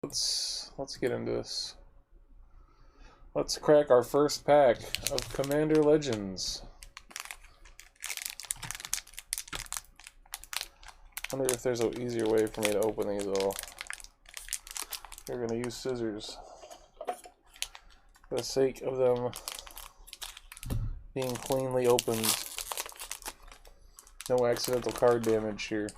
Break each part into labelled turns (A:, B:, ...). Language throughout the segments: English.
A: Let's get into this. Let's crack our first pack of Commander Legends. I wonder if there's an easier way for me to open these all. We're going to use scissors for the sake of them being cleanly opened. No accidental card damage here.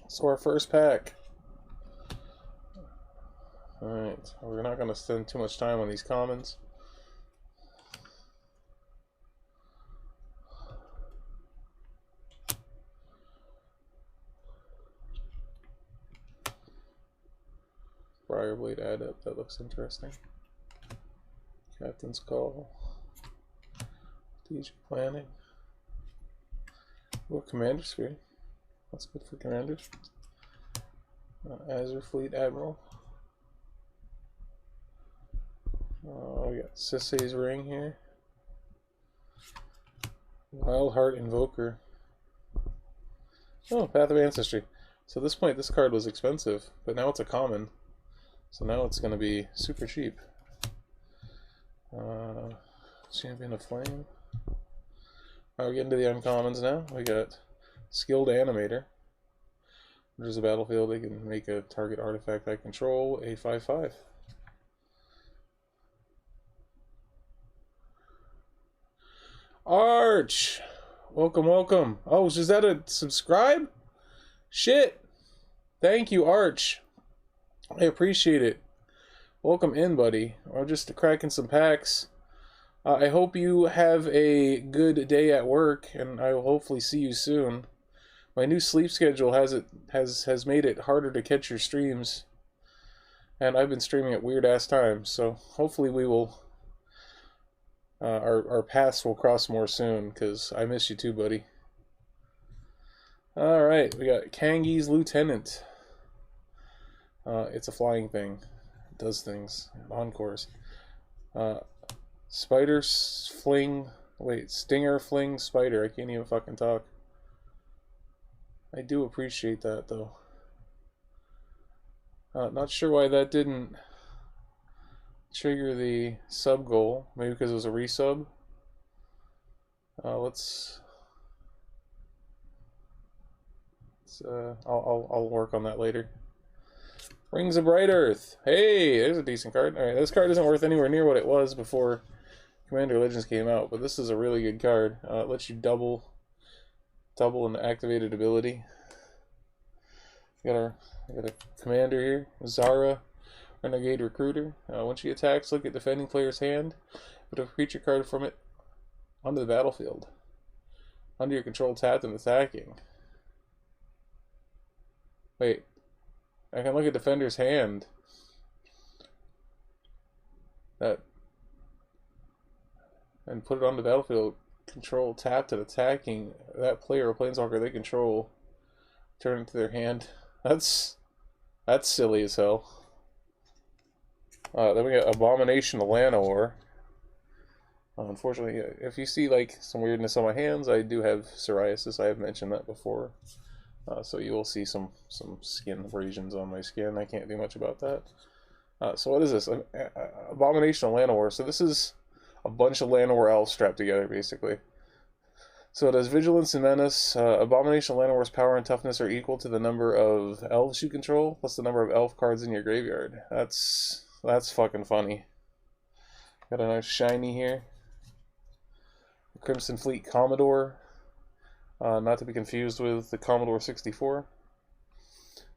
A: So our first pack. Alright, we're not going to spend too much time on these commons. Briarblade Adept, that looks interesting. Captain's Call. Strategic Planning. Oh, Commander Sphere. That's good for commanders. Azure Fleet Admiral. We got Sisay's Ring here. Wildheart Invoker. Oh, Path of Ancestry. So at this point, this card was expensive, but now it's a common. So now it's going to be super cheap. Champion of Flame. Alright, we get into the uncommons now. We got Skilled Animator. There's a battlefield, they can make a target artifact I control a 5/5. Arch! Welcome, welcome. Oh, is that a subscribe? Shit! Thank you, Arch. I appreciate it. Welcome in, buddy. I'm just cracking some packs. I hope you have a good day at work, and I will hopefully see you soon. My new sleep schedule has made it harder to catch your streams, and I've been streaming at weird ass times. So hopefully we will our paths will cross more soon, because I miss you too, buddy. All right, we got Kangi's Lieutenant. It's a flying thing. It does things. Encores. Spider Fling. Wait, Stinger Fling Spider. I can't even fucking talk. I do appreciate that, though. Not sure why that didn't trigger the sub goal. Maybe because it was a resub. I'll work on that later. Rings of Bright Earth. Hey, there's a decent card. Alright, this card isn't worth anywhere near what it was before Commander Legends came out, but this is a really good card. It lets you double an activated ability. Got a commander here, Zara, Renegade Recruiter. When she attacks, look at defending player's hand. Put a creature card from it onto the battlefield. Under your control, tapped and attacking. Wait, I can look at defender's hand. And put it on the battlefield. Control tapped and attacking that player or planeswalker they control. Turn it to their hand. That's silly as hell. Then we got Abomination of Llanowar. Unfortunately, if you see like some weirdness on my hands, I do have psoriasis. I have mentioned that before. So you will see some skin abrasions on my skin. I can't do much about that. So what is this? Abomination of Llanowar. So this is a bunch of Llanowar elves strapped together, basically. So it has Vigilance and Menace. Abomination of Llanowar's power and toughness are equal to the number of elves you control, plus the number of elf cards in your graveyard. That's fucking funny. Got a nice shiny here. Crimson Fleet Commodore. Not to be confused with the Commodore 64.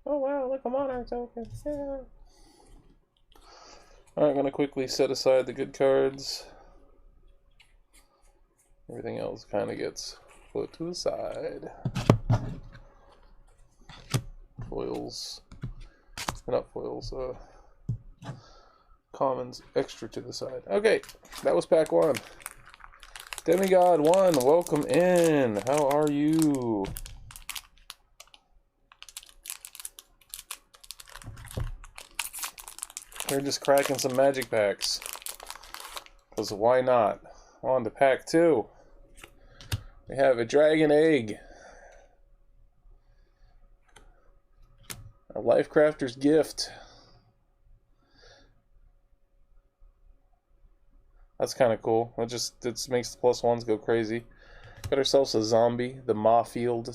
A: Oh wow, look, a Monarch token. Yeah. Alright, I'm going to quickly set aside the good cards. Everything else kind of gets put to the side. Foils. Not foils, commons extra to the side. Okay, that was pack one. Demigod 1, welcome in. How are you? We're just cracking some magic packs. Because why not? On to pack 2. We have a Dragon Egg. A Life Crafter's Gift. That's kind of cool. It makes the +1s go crazy. Got ourselves a zombie, the Mahlfeld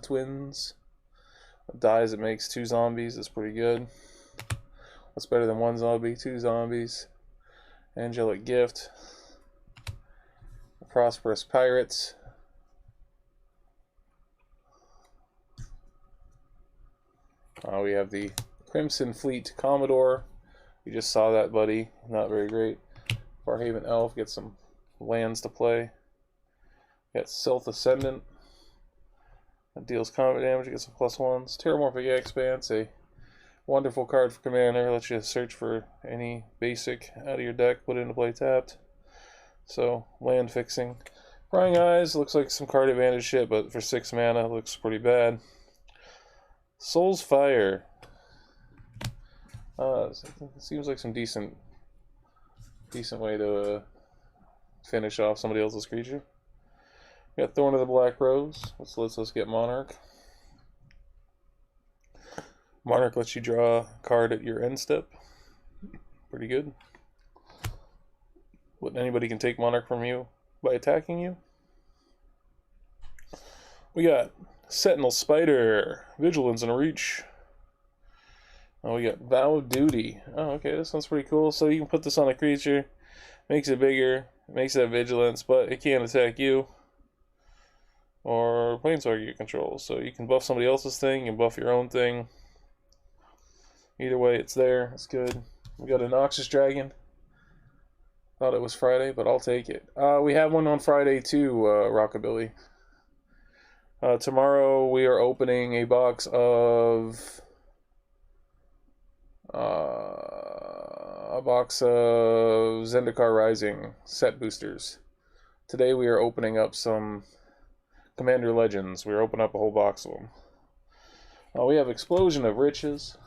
A: twins. Dies, it makes 2 zombies. That's pretty good. What's better than 1 zombie? 2 zombies. Angelic Gift. Prosperous Pirates. We have the Crimson Fleet Commodore. We just saw that, buddy. Not very great. Farhaven Elf, get some lands to play. Got Stealth Ascendant. That deals combat damage, gets some +1s. Terramorphic Expanse, a wonderful card for Commander. Lets you search for any basic out of your deck, put it into play tapped. So, land fixing. Prying Eyes, looks like some card advantage shit, but for 6 mana, looks pretty bad. Soul's Fire. It seems like some decent way to finish off somebody else's creature. We got Thorn of the Black Rose, which lets us get Monarch. Monarch lets you draw a card at your end step. Pretty good. Anybody can take Monarch from you by attacking you. We got Sentinel Spider, Vigilance and Reach. Oh, we got Vow of Duty. Oh, okay, this one's pretty cool. So you can put this on a creature, makes it bigger, makes it Vigilance, but it can't attack you or Planeswalker you control. So you can buff somebody else's thing, you can buff your own thing. Either way, it's there. It's good. We got a Noxious Dragon. Thought it was Friday, but I'll take it. We have one on Friday too, Rockabilly. Tomorrow we are opening a box of Zendikar Rising set boosters. Today we are opening up some Commander Legends. We're opening up a whole box of them. We have Explosion of Riches.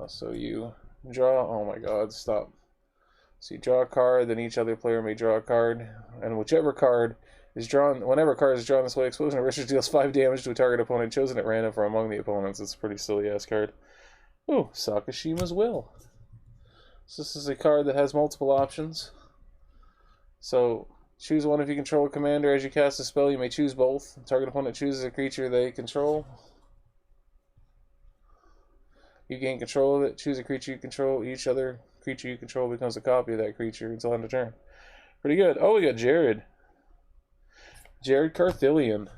A: So you draw. Oh my God! Stop. So you draw a card, then each other player may draw a card, and whichever card is drawn, whenever a card is drawn this way, Explosion of Riches deals 5 damage to a target opponent chosen at random from among the opponents. It's a pretty silly ass card. Ooh, Sakashima's Will. So this is a card that has multiple options. So choose one if you control a commander. As you cast a spell, you may choose both. The target opponent chooses a creature they control. You gain control of it. Choose a creature you control. Each other creature you control becomes a copy of that creature until end of turn. Pretty good. Oh, we got Jared. Jared Carthillion.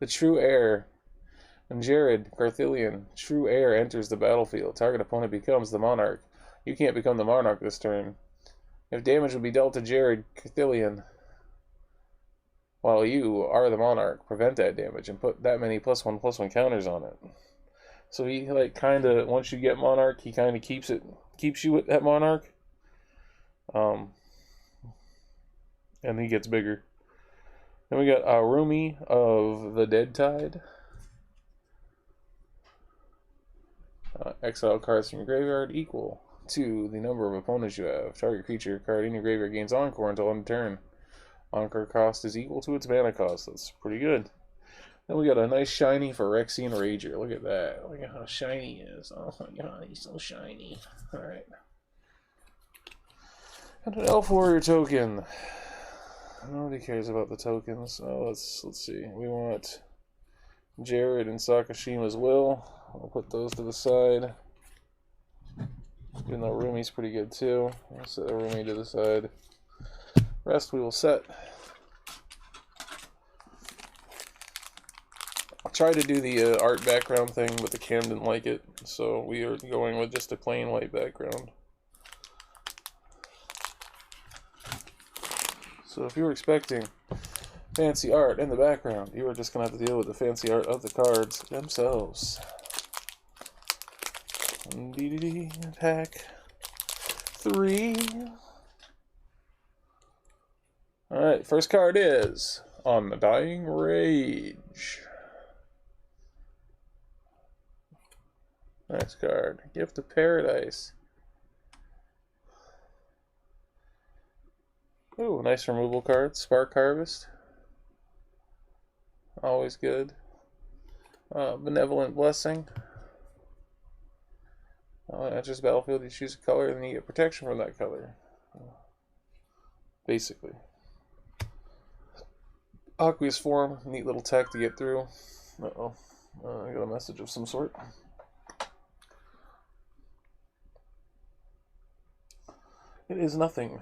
A: The True Heir. When Jared Carthillion, True Heir, enters the battlefield, target opponent becomes the Monarch. You can't become the Monarch this turn. If damage would be dealt to Jared Carthillion while you are the Monarch, prevent that damage and put that many +1/+1 counters on it. So he once you get Monarch, he kinda keeps you with that Monarch. And he gets bigger. Then we got Arumi of the Dead Tide. Exile cards from your graveyard equal to the number of opponents you have. Target creature card in your graveyard gains Encore until end of turn. Encore cost is equal to its mana cost. That's pretty good. Then we got a nice shiny Phyrexian Rager. Look at that. Look at how shiny he is. Oh my God, he's so shiny. Alright. And an Elf Warrior token. Nobody cares about the tokens. So let's see. We want Jared and Sakashima's Will. I'll put those to the side. Even though Rumi's pretty good too. I'll set the Rumi to the side. Rest we will set. I tried to do the art background thing, but the cam didn't like it. So we are going with just a plain white background. So if you were expecting fancy art in the background, you are just going to have to deal with the fancy art of the cards themselves. Pack 3. Alright, first card is Undying Rage. Next card, Gift of Paradise. Ooh, nice removal card. Spark Harvest. Always good. Benevolent Blessing. Enters the battlefield, you choose a color, and then you get protection from that color. Basically. Aqueous Form, neat little tech to get through. Uh-oh. I got a message of some sort. It is nothing,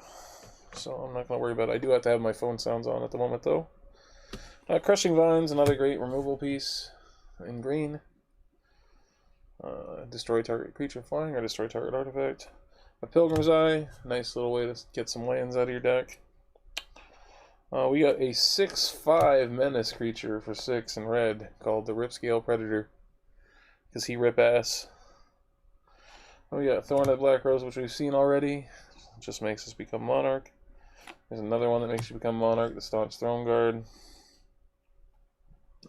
A: so I'm not going to worry about it. I do have to have my phone sounds on at the moment, though. Crushing Vines, another great removal piece in green. Destroy target creature flying or destroy target artifact. A Pilgrim's Eye, nice little way to get some lands out of your deck. We got a 6/5 menace creature for 6 in red called the Ripscale Predator, because he rip ass. We got Thorned Black Rose, which we've seen already. Just makes us become Monarch. There's another one that makes you become Monarch, the Staunch Throne Guard.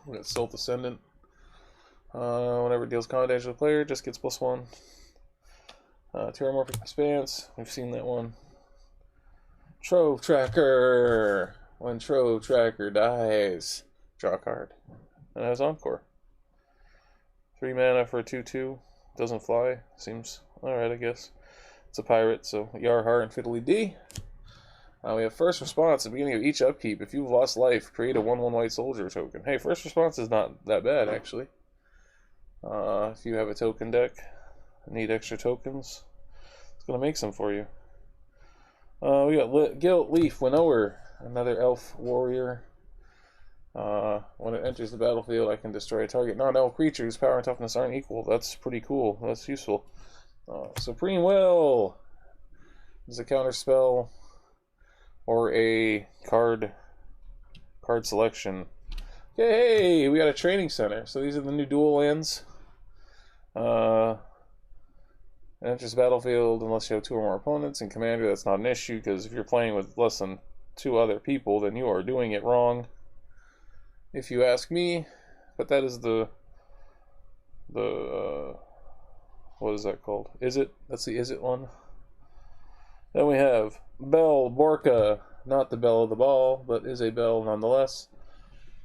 A: We got Salt Ascendant. Whenever it deals combat damage to the player, just gets +1. Terramorphic Expanse, we've seen that one. Trove Tracker. When Trove Tracker dies, draw a card. And it has Encore. 3 mana for a 2/2. Doesn't fly. Seems alright, I guess. It's a pirate, so Yarhar and Fiddly D. We have First Response at the beginning of each upkeep. If you've lost life, create a 1/1 white soldier token. Hey, First Response is not that bad, actually. If you have a token deck, need extra tokens, it's going to make some for you. We got Gilt Leaf Winnower, another elf warrior. When it enters the battlefield, I can destroy a target non-elf creature whose power and toughness aren't equal. That's pretty cool. That's useful. Supreme Will is a counter spell or a card selection. Hey, we got a training center. So these are the new dual lands. It enters the battlefield unless you have 2 or more opponents. In Commander, that's not an issue, because if you're playing with less than 2 other people, then you are doing it wrong, if you ask me. But that is the what is that called? Is it? That's the Is It one. Then we have Bell Borka, not the bell of the ball, but is a bell nonetheless.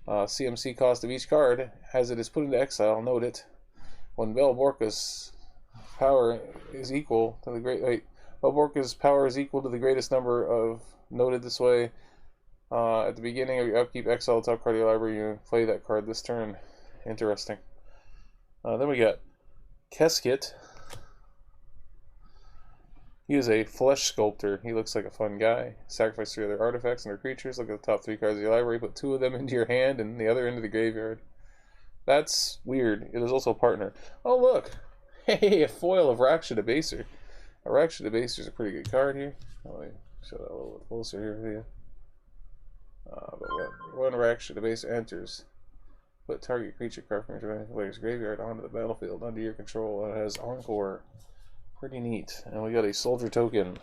A: CMC cost of each card, as it is put into exile, note it. When Bell Borka's power is equal to the Bell Borka's power is equal to the greatest number of, noted this way, at the beginning of your upkeep, exile the top card of your library, you play that card this turn. Interesting. Then we got Keskit. He is a flesh sculptor. He looks like a fun guy. Sacrifice 3 other artifacts and their creatures. Look at the top 3 cards of your library. Put 2 of them into your hand and the other into the graveyard. That's weird. It is also a partner. Oh, look! Hey, a foil of Raksha Debaser. A Raksha Debaser is a pretty good card here. Let me show that a little bit closer here for you. But when Raksha Debaser enters, put target creature card from your player's graveyard onto the battlefield under your control. It has Encore. Pretty neat. And we got a soldier token.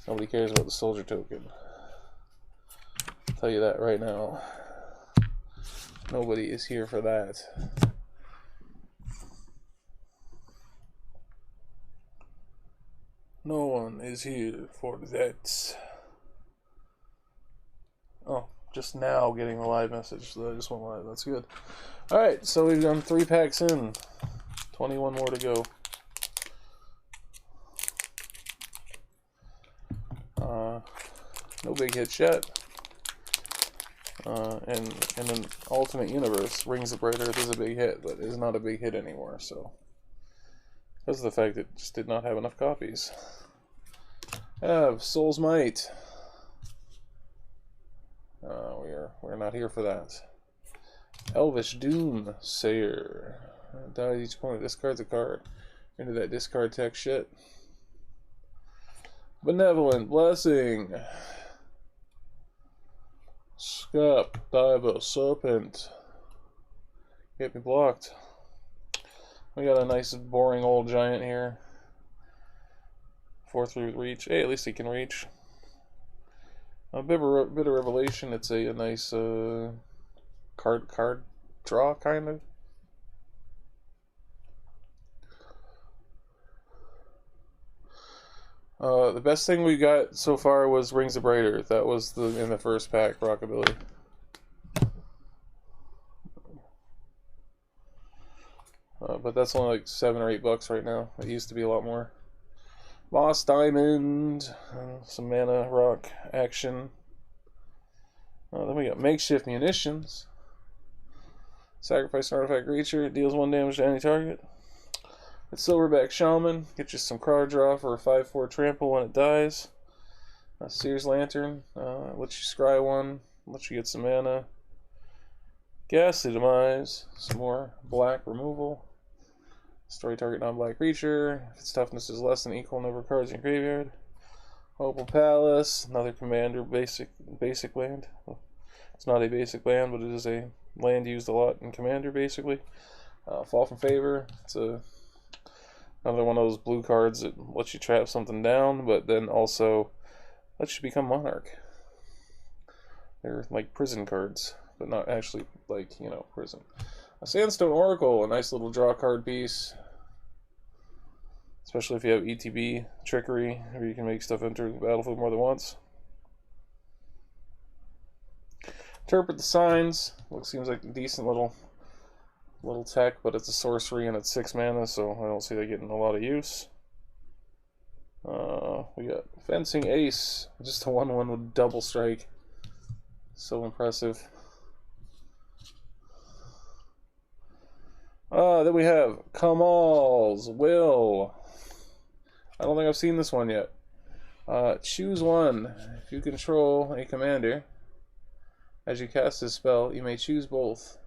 A: Nobody cares about the soldier token. I'll tell you that right now. Nobody is here for that. No one is here for that. Oh, just now getting a live message. So I just went live. That's good. Alright, so we've done 3 packs in. 21 more to go. No big hits yet. And in an alternate universe, Rings of Bright Earth is a big hit, but is not a big hit anymore, so. Because of the fact it just did not have enough copies. I have Soul's Might. We're not here for that. Elvish Doom Sayer. Die each opponent discards a card. Into that discard tech shit. Benevolent Blessing. Scap, Diva, Serpent. Get me blocked. We got a nice boring old giant here. 4/3 with reach. Hey, at least he can reach. A bit of Revelation. It's a nice card draw, kind of. The best thing we got so far was Rings of Bright Earth. That was in the first pack, Rockabilly. but that's only like $7 or $8 right now. It used to be a lot more. Moss Diamond, some mana rock action. Then we got Makeshift Munitions. Sacrifice an artifact creature, deals 1 damage to any target. It's Silverback Shaman, get you some card draw for a 5/4 trample when it dies. Seer's Lantern, lets you scry 1, lets you get some mana. Ghastly Demise, some more black removal. Destroy target non-black creature. If its toughness is less than equal number of cards in your graveyard. Opal Palace, another commander basic land. It's not a basic land, but it is a land used a lot in Commander, basically. Fall from Favor. It's another one of those blue cards that lets you trap something down, but then also lets you become Monarch. They're like prison cards, but not actually like, you know, prison. A Sandstone Oracle, a nice little draw card piece. Especially if you have ETB, Trickery, or you can make stuff enter the battlefield more than once. Interpret the Signs. Seems like a decent little tech, but it's a sorcery and it's 6 mana, so I don't see that getting a lot of use. We got Fencing Ace, just a 1/1 with double strike. So impressive. Then we have Kamal's Will. I don't think I've seen this one yet. Choose one. If you control a commander, as you cast this spell, you may choose both.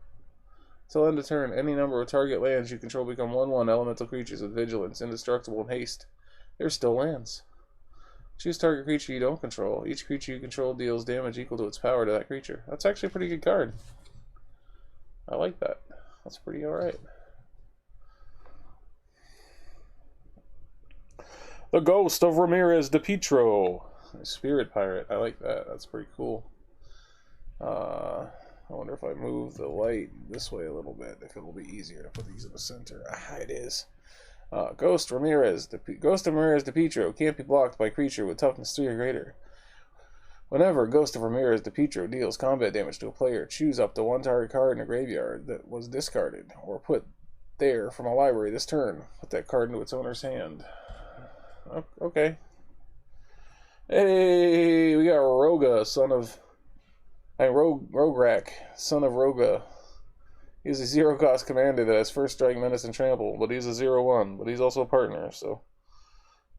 A: Till end of turn, any number of target lands you control become 1/1 elemental creatures with vigilance, indestructible, and haste. They're still lands. Choose target creature you don't control. Each creature you control deals damage equal to its power to that creature. That's actually a pretty good card. I like that. That's pretty alright. The Ghost of Ramirez de Pietro. Spirit Pirate. I like that. That's pretty cool. I wonder if I move the light this way a little bit, if it'll be easier to put these in the center. It is. Ghost of Ramirez de Pietro can't be blocked by creature with toughness 3 or greater. Whenever Ghost of Ramirez de Pietro deals combat damage to a player, choose up to 1 target card in a graveyard that was discarded, or put there from a library this turn. Put that card into its owner's hand. Okay. Hey, we got Rograk, son of Roga. He's a 0-cost commander that has first strike, menace, and trample, but he's a 0/1, but he's also a partner, so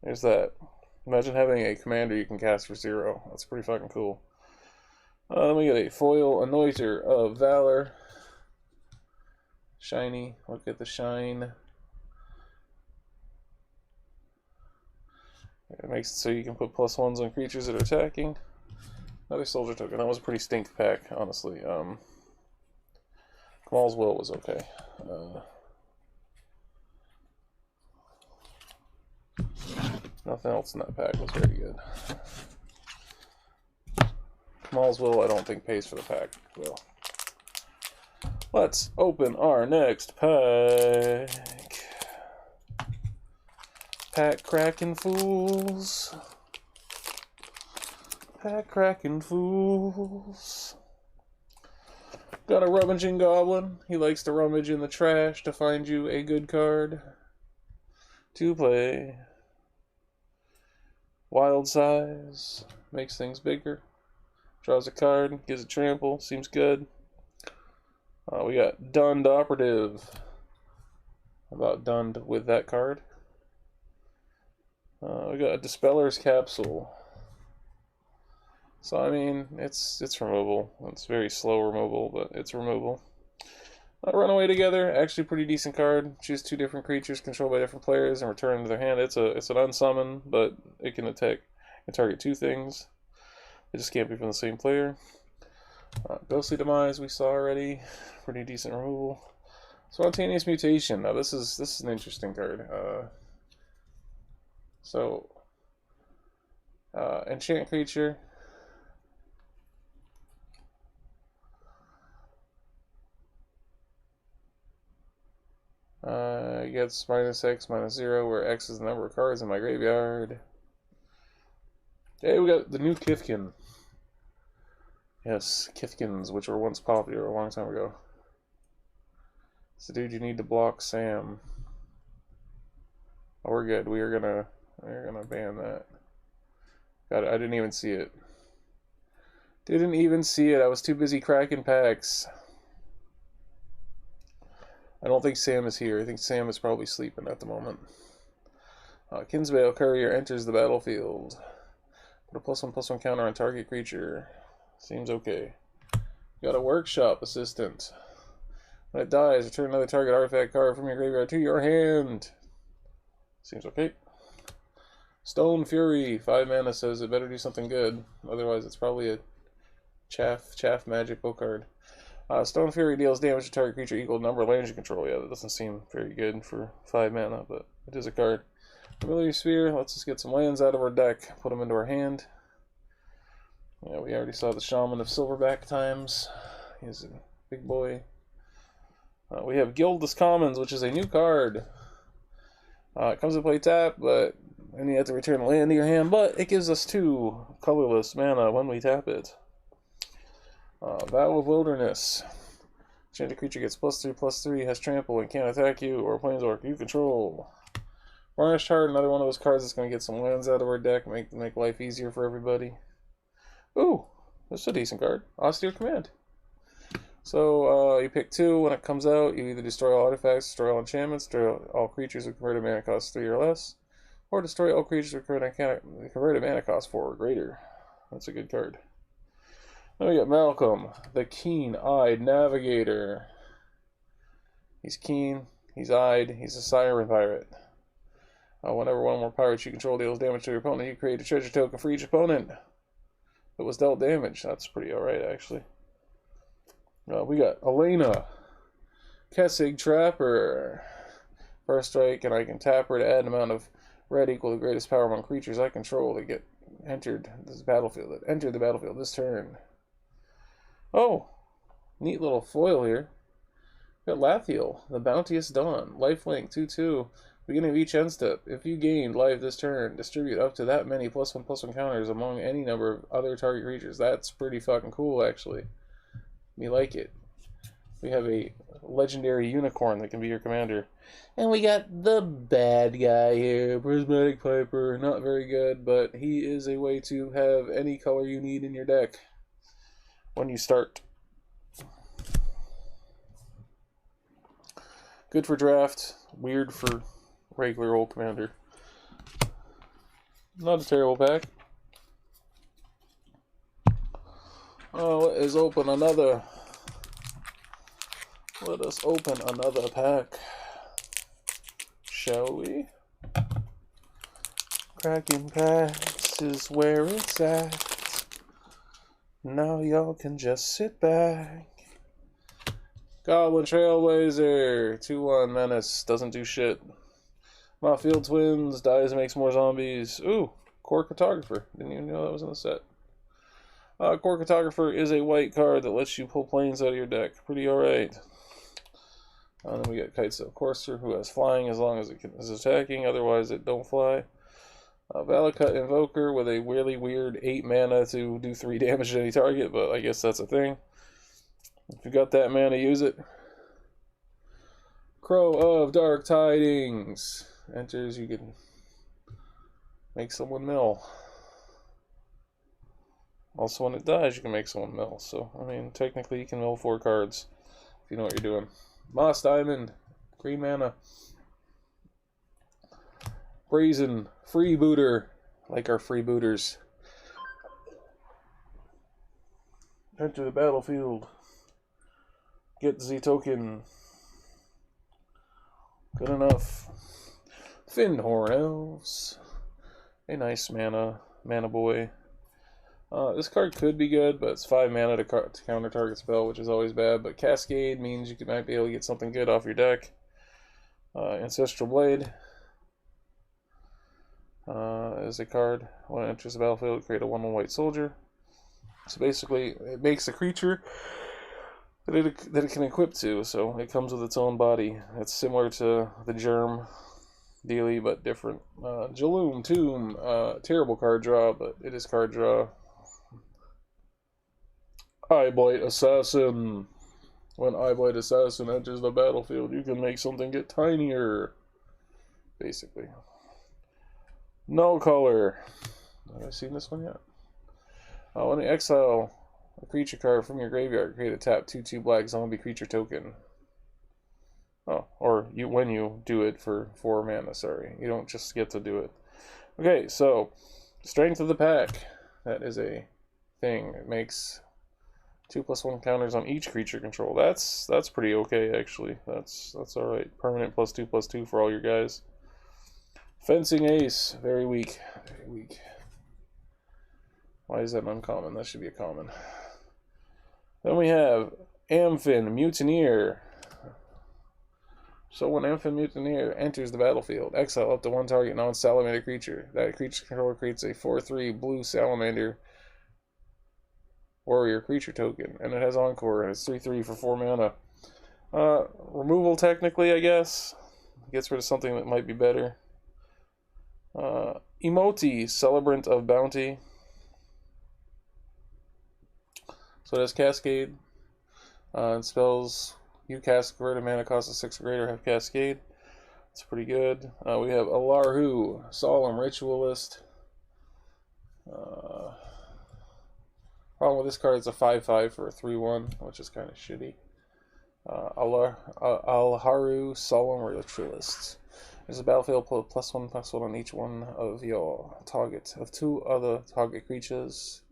A: there's that. Imagine having a commander you can cast for 0. That's pretty fucking cool. Then we got a Foil Anointer of Valor. Shiny. Look at the shine. It makes it so you can put +1s on creatures that are attacking. Another soldier token. That was a pretty stink pack, honestly. Kamal's Will was okay. Nothing else in that pack was very good. Kamal's Will, I don't think pays for the pack. Well, let's open our next pack. Pack cracking fools. Pack cracking fools. Got a Rummaging Goblin. He likes to rummage in the trash to find you a good card to play. Wild Size. Makes things bigger. Draws a card. Gives a trample. Seems good. We got Dund Operative. How about Dund with that card? We got a Dispeller's Capsule. So, I mean, it's removable. It's very slow removal, but it's removable. Runaway Together, actually pretty decent card. Choose 2 different creatures controlled by different players and return them to their hand. It's an unsummon, but it can attack and target 2 things. It just can't be from the same player. Ghostly Demise we saw already. Pretty decent removal. Spontaneous Mutation. Now this is an interesting card. Enchant creature. Gets -X, -0, where X is the number of cards in my graveyard. Hey, we got the new Kithkin. Yes, Kithkins, which were once popular a long time ago. This So, dude, you need to block Sam. Oh, we're good. We're gonna ban that. Got it. I didn't even see it. Didn't even see it. I was too busy cracking packs. I don't think Sam is here. I think Sam is probably sleeping at the moment. Kinsbale Courier enters the battlefield. Put a +1/+1 counter on target creature. Seems okay. Got a workshop assistant. When it dies, return another target artifact card from your graveyard to your hand. Seems okay. Stone Fury, 5 mana, says it better do something good. Otherwise, it's probably a chaff magical card. Stone Fury deals damage to target creature equal to number of lands you control. Yeah, that doesn't seem very good for 5 mana, but it is a card. Familiar Sphere lets us get some lands out of our deck, put them into our hand. Yeah, we already saw the Shaman of Silverback times. He's a big boy. We have Guildless Commons, which is a new card. It comes to play tap, but then you have to return a land to your hand, but it gives us 2 colorless mana when we tap it. Battle of Wilderness. Enchanted creature gets +3/+3, has trample, and can't attack you or planeswalker you control. Varnished Heart, another one of those cards that's going to get some lands out of our deck, make life easier for everybody. Ooh, that's a decent card. Austere Command. So you pick 2. When it comes out, you either destroy all artifacts, destroy all enchantments, destroy all creatures with converted mana cost 3 or less, or destroy all creatures with converted mana cost 4 or greater. That's a good card. Then we got Malcolm, the Keen-Eyed Navigator. He's keen, he's eyed, he's a siren pirate. Whenever one more pirate you control deals damage to your opponent, you create a treasure token for each opponent that was dealt damage. That's pretty alright, actually. We got Elena, Kessig Trapper. First strike, and I can tap her to add an amount of red equal to the greatest power among creatures I control that get entered this battlefield. That entered the battlefield this turn. Oh, neat little foil here. We got Lathiel, the Bounteous Dawn. Lifelink 2/2. Beginning of each end step. If you gained life this turn, distribute up to that many +1/+1 counters among any number of other target creatures. That's pretty fucking cool, actually. We like it. We have a legendary unicorn that can be your commander. And we got the bad guy here, Prismatic Piper. Not very good, but he is a way to have any color you need in your deck when you start. Good for draft, weird for regular old commander. Not a terrible pack. Let us open another. Let us open another pack, shall we? Cracking packs is where it's at. Now y'all can just sit back. Goblin Trailblazer, 2/1 menace, doesn't do shit. Field Twins, dies and makes more zombies. Ooh, Core Cartographer, didn't even know that was in the set. Core Cartographer is a white card that lets you pull planes out of your deck. Pretty alright. Then we got Kitesail Courser, who has flying as long as it is attacking, otherwise it don't fly. Valakut Invoker with a really weird 8 mana to do 3 damage to any target, but I guess that's a thing. If you got that mana, use it. Crow of Dark Tidings. Enters, you can make someone mill. Also, when it dies, you can make someone mill. So, I mean, technically you can mill 4 cards if you know what you're doing. Moss Diamond, green mana. Brazen, Freebooter, like our freebooters. Enter the battlefield. Get Z token. Good enough. Fyndhorn Elves. A nice mana boy. This card could be good, but it's 5 mana to counter target spell, which is always bad. But Cascade means you might be able to get something good off your deck. Ancestral Blade is a card. When it enters the battlefield, create a 1/1 white soldier. So basically, it makes a creature that it can equip to, so it comes with its own body. It's similar to the Germ dealie, but different. Jaloom Tomb, terrible card draw, but it is card draw. Eyeblight Assassin, When Eyeblight Assassin enters the battlefield, you can make something get tinier. Basically. No color. Have I seen this one yet? When you exile a creature card from your graveyard, create a tap 2/2 black zombie creature token. Oh, or when you do it for 4 mana, sorry. You don't just get to do it. Okay, so strength of the pack. That is a thing. It makes 2/1 counters on each creature control. That's pretty okay, actually. That's alright. Permanent +2/2 for all your guys. Fencing Ace, very weak. Very weak. Why is that uncommon? That should be a common. Then we have Amphin Mutineer. So when Amphin Mutineer enters the battlefield, exile up to 1 target non-salamander creature. That creature controller creates a 4/3 blue salamander warrior creature token. And it has Encore, and it's 3/3 for 4 mana. Removal, technically, I guess. Gets rid of something that might be better. Emoti, Celebrant of Bounty. So it has Cascade. It spells you cast converted mana cost of 6 or greater, have Cascade. It's pretty good. We have Alarhu, Solemn Ritualist. Problem with this card is a 5/5 for a 3/1, which is kind of shitty. Alharu, Solemn Ritualist. There's a battlefield, put +1/+1 on each one of your target of 2 other target creatures.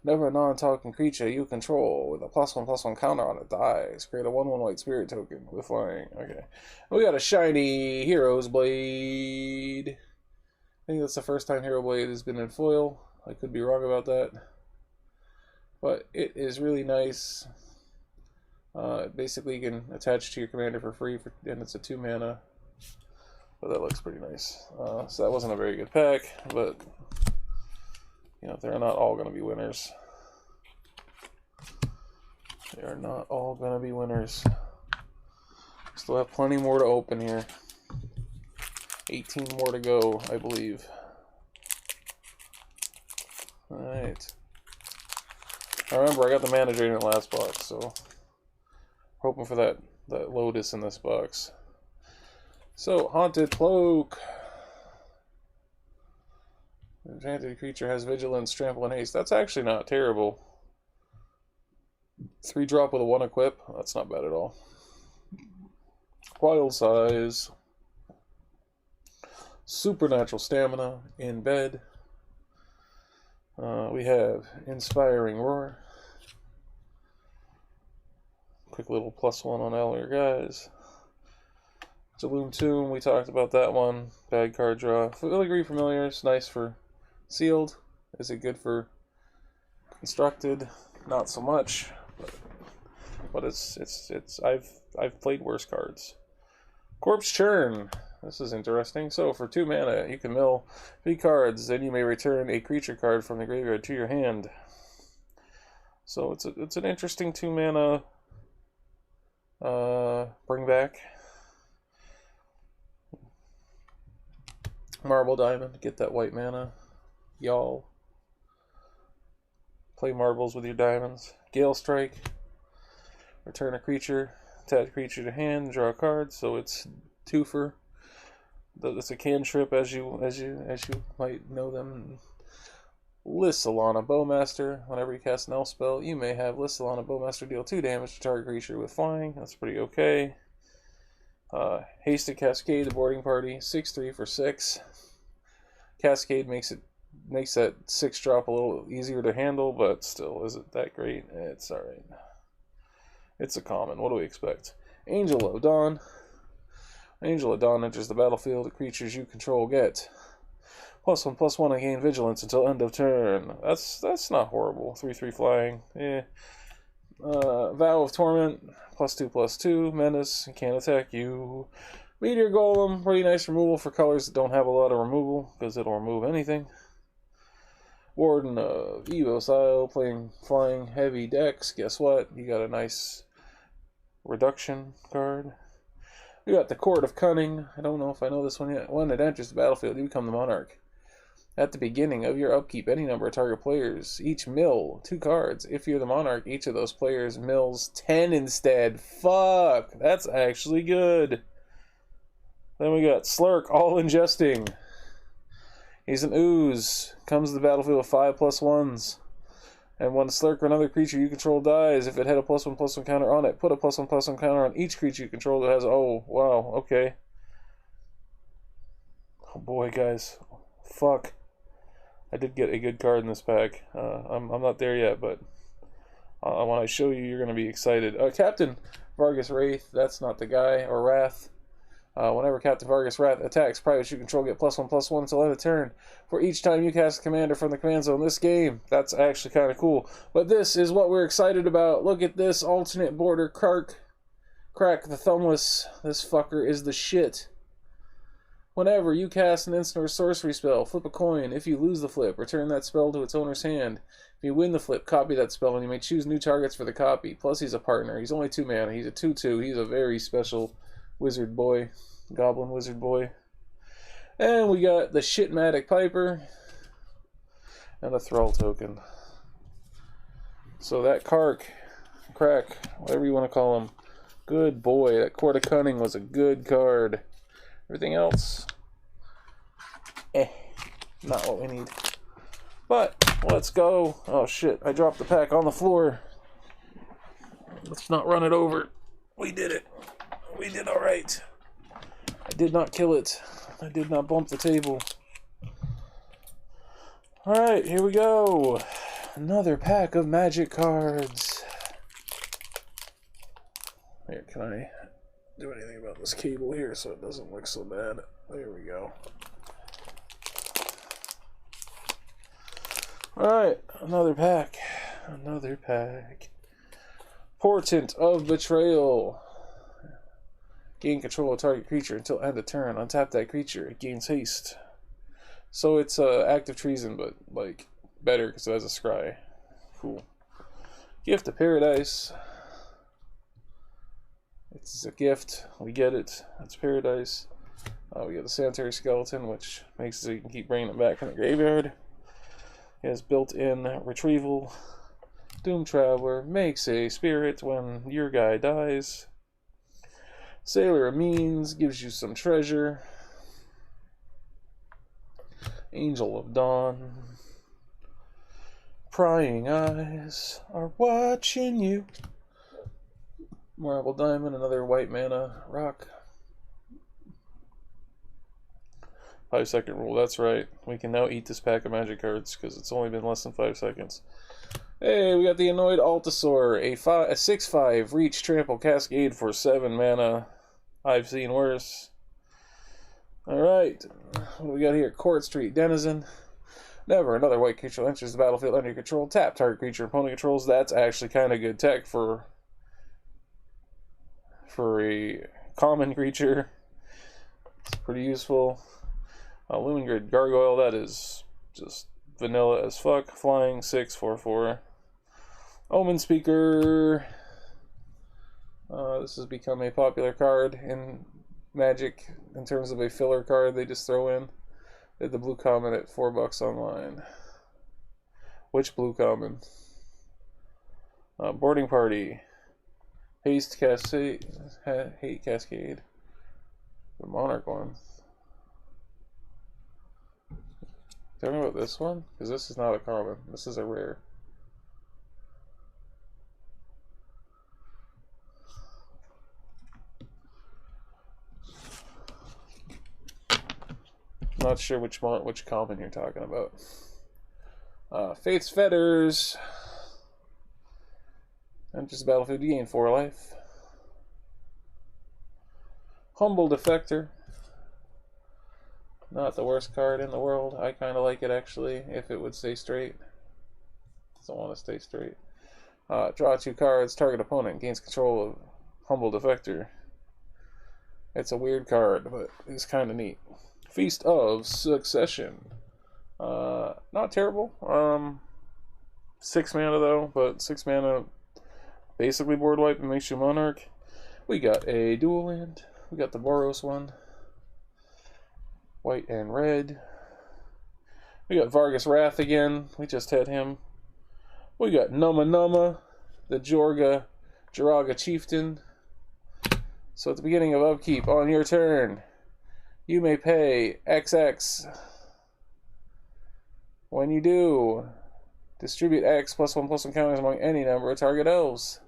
A: Whenever a non-talking creature you control with a +1/+1 counter on it dies, create a 1/1 white spirit token with flying. Okay. We got a shiny Hero's Blade. I think that's the first time Hero Blade has been in foil. I could be wrong about that. But it is really nice. Basically, you can attach to your commander for free, and it's a 2 mana. But that looks pretty nice. So that wasn't a very good pack, but you know, they're not all going to be winners. They are not all going to be winners. Still have plenty more to open here. 18 more to go, I believe. Alright. Remember, I got the mana drain in the last box, so hoping for that Lotus in this box. So, Haunted Cloak. Enchanted creature has Vigilance, Trample, and Haste. That's actually not terrible. 3-drop with a 1 equip. That's not bad at all. Wild Size. Supernatural Stamina in bed. We have Inspiring Roar. Quick little +1 on all your guys. Jaloom Tomb, we talked about that one. Bad card draw. Filigree Familiars, nice for sealed. Is it good for constructed? Not so much, but it's I've played worse cards. Corpse Churn. This is interesting. So for 2 mana, you can mill 3 cards, then you may return a creature card from the graveyard to your hand. So it's an interesting 2 mana bring back. Marble Diamond, get that white mana. Y'all. Play marbles with your diamonds. Gale Strike. Return a creature. Attach creature to hand. Draw a card. So it's 2-for. It's a cantrip, as you might know them. Lissalana Bowmaster. Whenever you cast an elf spell, you may have Lissalana Bowmaster deal 2 damage to target creature with flying. That's pretty okay. Hasted Cascade, the boarding party. 6/3 for 6. Cascade makes that 6-drop a little easier to handle, but still, is it that great? It's alright. It's a common. What do we expect? Angel of Dawn. Angel of Dawn enters the battlefield. The creatures you control get +1/+1 and gain vigilance until end of turn. That's not horrible. 3/3 flying. Vow of Torment. +2/+2. Menace. Can't attack you. Meteor Golem. Pretty nice removal for colors that don't have a lot of removal, because it'll remove anything. Warden of Evocile. Playing flying heavy decks. Guess what? You got a nice reduction card. We got the Court of Cunning. I don't know if I know this one yet. When it enters the battlefield, you become the monarch At the beginning of your upkeep, any number of target players each mill 2 cards. If you're the Monarch, each of those players mills 10 instead. Fuck! That's actually good. Then we got Slurk, all ingesting. He's an ooze. Comes to the battlefield with 5+1s. And when Slurk or another creature you control dies, if it had a +1/+1 counter on it, put a +1/+1 counter on each creature you control that has. Oh, wow, okay. Oh boy, guys. Fuck. I did get a good card in this pack. I'm not there yet, but when I show you, you're going to be excited. Captain Vargas Wraith, that's not the guy, or Wrath. Whenever Captain Vargas Wrath attacks, privates you control get +1/+1 until end of turn. For each time you cast a commander from the command zone this game. That's actually kind of cool. But this is what we're excited about. Look at this alternate border Crack the Thumbless. This fucker is the shit. Whenever you cast an instant or sorcery spell, flip a coin. If you lose the flip, return that spell to its owner's hand. If you win the flip, copy that spell, and you may choose new targets for the copy. Plus, he's a partner. He's only 2 mana. He's a 2/2. He's a very special wizard boy. Goblin wizard boy. And we got the Shitmatic Piper. And a Thrall token. So that Crack, whatever you want to call him. Good boy. That Court of Cunning was a good card. Everything else, not what we need. But let's go. Oh shit, I dropped the pack on the floor. Let's not run it over. We did it. We did alright. I did not kill it. I did not bump the table. Alright, here we go. Another pack of Magic cards. Here, can I do anything about this cable here so it doesn't look so bad? There we go. Alright, another pack. Another pack. Portent of Betrayal. Gain control of target creature until end of turn. Untap that creature. It gains haste. So it's active treason, but like better because it has a scry. Cool. Gift of Paradise. It's a gift. We get it. That's Paradise. We get the Sanitary Skeleton, which makes it so you can keep bringing it back from the graveyard. It has built-in retrieval. Doom Traveler makes a spirit when your guy dies. Sailor of Means gives you some treasure. Angel of Dawn. Prying eyes are watching you. Marble Diamond, another white mana rock. 5-second rule, that's right. We can now eat this pack of Magic cards because it's only been less than 5 seconds. Hey, we got the Annoyed Altasaur, a 6/5 reach trample cascade for 7 mana. I've seen worse. Alright, what do we got here? Court Street Denizen. Never another white creature enters the battlefield under your control. Tap target creature opponent controls. That's actually kind of good tech for a common creature. It's pretty useful. Lumengrid Gargoyle, that is just vanilla as fuck. Flying 6/4/4. Omen Speaker. This has become a popular card in Magic in terms of a filler card they just throw in. They had the blue common at $4 online. Which blue common? Boarding Party. Haste Cascade. Hate Cascade. The Monarch one. Tell me about this one, because this is not a common. This is a rare. Not sure which common you're talking about. Faith's Fetters. Enters the battlefield, you gain 4 life. Humble Defector. Not the worst card in the world. I kind of like it actually, if it would stay straight. Doesn't want to stay straight. Draw 2 cards, target opponent gains control of Humble Defector. It's a weird card, but it's kind of neat. Feast of Succession. Not terrible. 6 mana though, but 6 mana basically board wipe and makes you Monarch. We got a dual land. We got the Boros one. White and red. We got Vargas Wrath again. We just had him. We got Numa Numa, the Joraga Chieftain. So at the beginning of upkeep, on your turn, you may pay XX. When you do, distribute X +1/+1 counters among any number of target elves.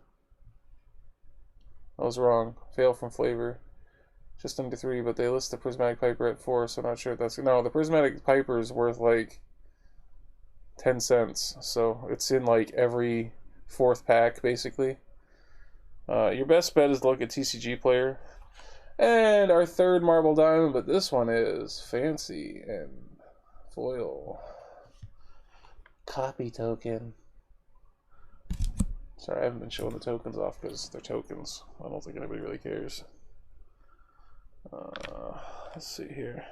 A: I was wrong. Fail from flavor. Just under 3, but they list the Prismatic Piper at 4, so I'm not sure if that's... No, the Prismatic Piper is worth like 10 cents, so it's in like every 4th pack, basically. Your best bet is to look at TCG Player. And our 3rd Marble Diamond, but this one is fancy and foil. Copy token. Sorry, I haven't been showing the tokens off because they're tokens. I don't think anybody really cares. Let's see here.